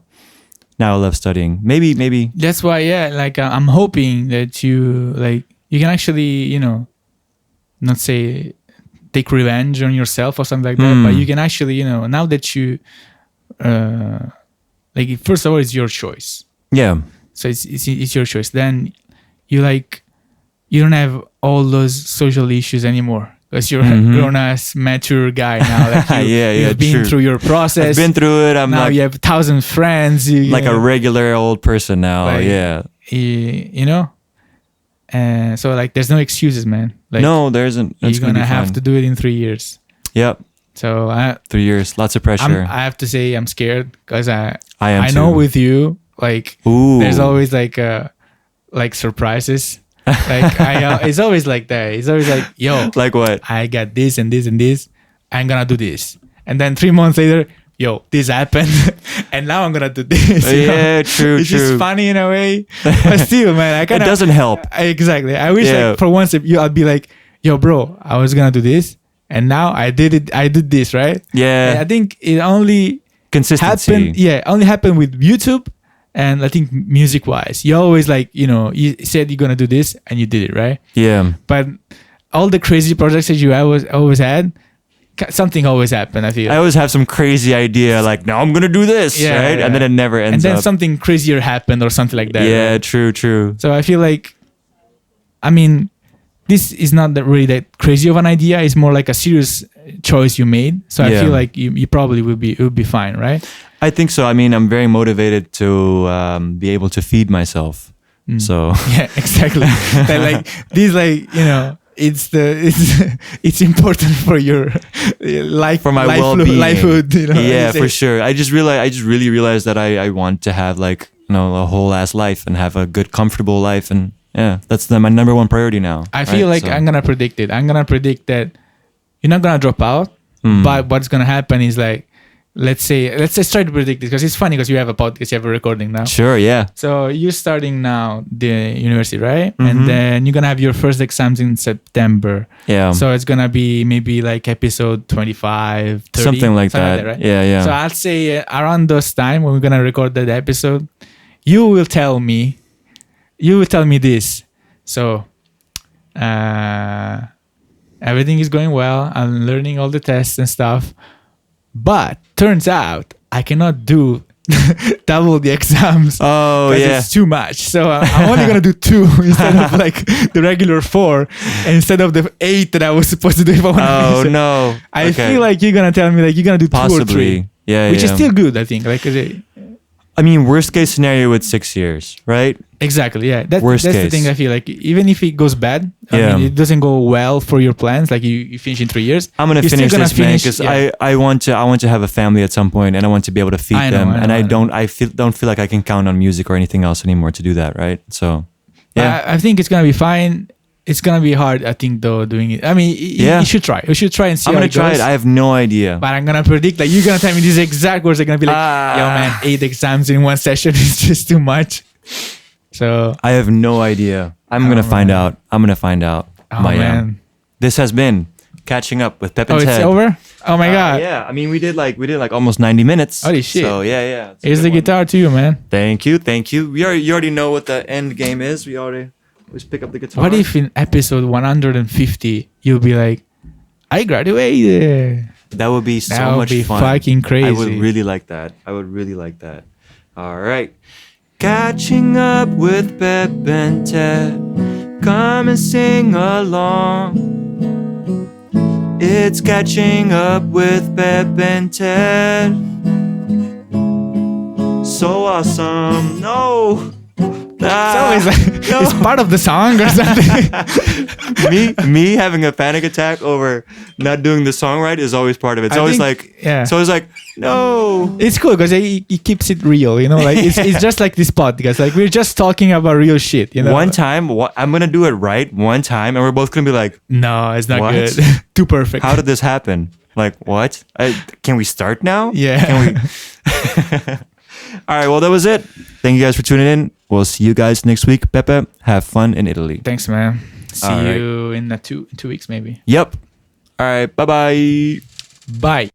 Now I love studying. Maybe. That's why, like I'm hoping that you can actually, not say take revenge on yourself or something like that, but you can actually, now that you, like first of all, it's your choice. Yeah. So it's your choice. Then you don't have all those social issues anymore because you're a grown-ass, mature guy now. Like you've been through your process. I've been through it. Now you have 1,000 friends. Like a regular old person now. And so like there's no excuses, man. Like, no, there isn't. You're gonna have to do it in 3 years. Yep. So 3 years, lots of pressure. I have to say I'm scared because I too. know with you, like there's always like surprises. Like it's always like that. It's always like, yo, like what? I got this and this and this. I'm gonna do this, and then 3 months later, yo, this happened, and now I'm gonna do this. Yeah, true. It's just funny in a way, but still, man, it doesn't help. Exactly. I wish like for once I'd be like, yo, bro, I was gonna do this, and now I did it. I did this, right? Yeah. And I think it only consistency. Only happened with YouTube. And I think music-wise, you always like, you said you're going to do this and you did it, right? Yeah. But all the crazy projects that you always had, something always happened, I feel. I always have some crazy idea like, now I'm going to do this, right? Yeah. And then it never ends up. And then something crazier happened or something like that. Yeah, right? True. So I feel like, I mean, this is not really that crazy of an idea. It's more like a serious choice you made. So I feel like you probably would be fine, right? I think so. I mean, I'm very motivated to be able to feed myself. So yeah, exactly. That, like this, like it's important for your life, for my well-being, livelihood. Yeah, for sure. I just really realized that I want to have like a whole ass life and have a good, comfortable life. And yeah, that's my number one priority now. I feel like I'm gonna predict it. I'm gonna predict that you're not gonna drop out, but what's gonna happen is like, let's try to predict this because it's funny because you have a podcast, you have a recording now. Sure, yeah. So you're starting now the university, right? And then you're gonna have your first exams in September. Yeah. So it's gonna be maybe like episode 25, 30, something like that, right? Yeah. So I'd say around those time when we're gonna record that episode, you will tell me this. So everything is going well. I'm learning all the tests and stuff. But turns out I cannot do double the exams. Oh, yeah. It's too much. So I'm only going to do 2 instead of like the regular 4. And instead of the 8 that I was supposed to do if I want to. Oh, no. I feel like you're going to tell me like you're going to do Possibly. 2 or 3. Yeah, which is still good, I think. Like, I mean, worst case scenario with 6 years, right? Exactly, yeah. That's Worst the case. thing I feel like. Even if it goes bad, I mean, it doesn't go well for your plans, like you finish in 3 years. I'm gonna finish this, man, because I want to have a family at some point, and I want to be able to feed them. I don't feel like I can count on music or anything else anymore to do that, right? So, yeah. I think it's gonna be fine. It's gonna be hard, I think, though, doing it. I mean, you should try. You should try and see. I'm gonna try it. I have no idea. But I'm gonna predict, like, you're gonna tell me these exact words. They're gonna be like, "Yo, man, 8 exams in one session is just too much." So I have no idea. I'm gonna find out. I'm gonna find out. Oh, man. This has been Catching Up with Pep and Ted. It's over? Oh my god. Yeah. I mean, we did like almost 90 minutes. Holy shit. So yeah. Here's the guitar to you, man. Thank you. You already know what the end game is. We already just pick up the guitar. What if in episode 150 you'll be like, I graduated? That would be so much fun. Fucking crazy. I would really like that. All right. Catching Up with Pep and Ted. Come and sing along. It's Catching Up with Pep and Ted. So awesome. No. It's always like, it's part of the song or something. me having a panic attack over not doing the song right is always part of it. It's always like no. It's cool because it keeps it real, you know. Like it's just like this podcast. Like we're just talking about real shit, you know. One time, I'm gonna do it right one time, and we're both gonna be like, no, it's not what? good. Too perfect. How did this happen? Like what? Can we start now? Yeah. Can we? All right. Well, that was it. Thank you guys for tuning in. We'll see you guys next week. Pepe, have fun in Italy. Thanks, man. See you in 2 weeks, maybe. Yep. All right. Bye-bye. Bye.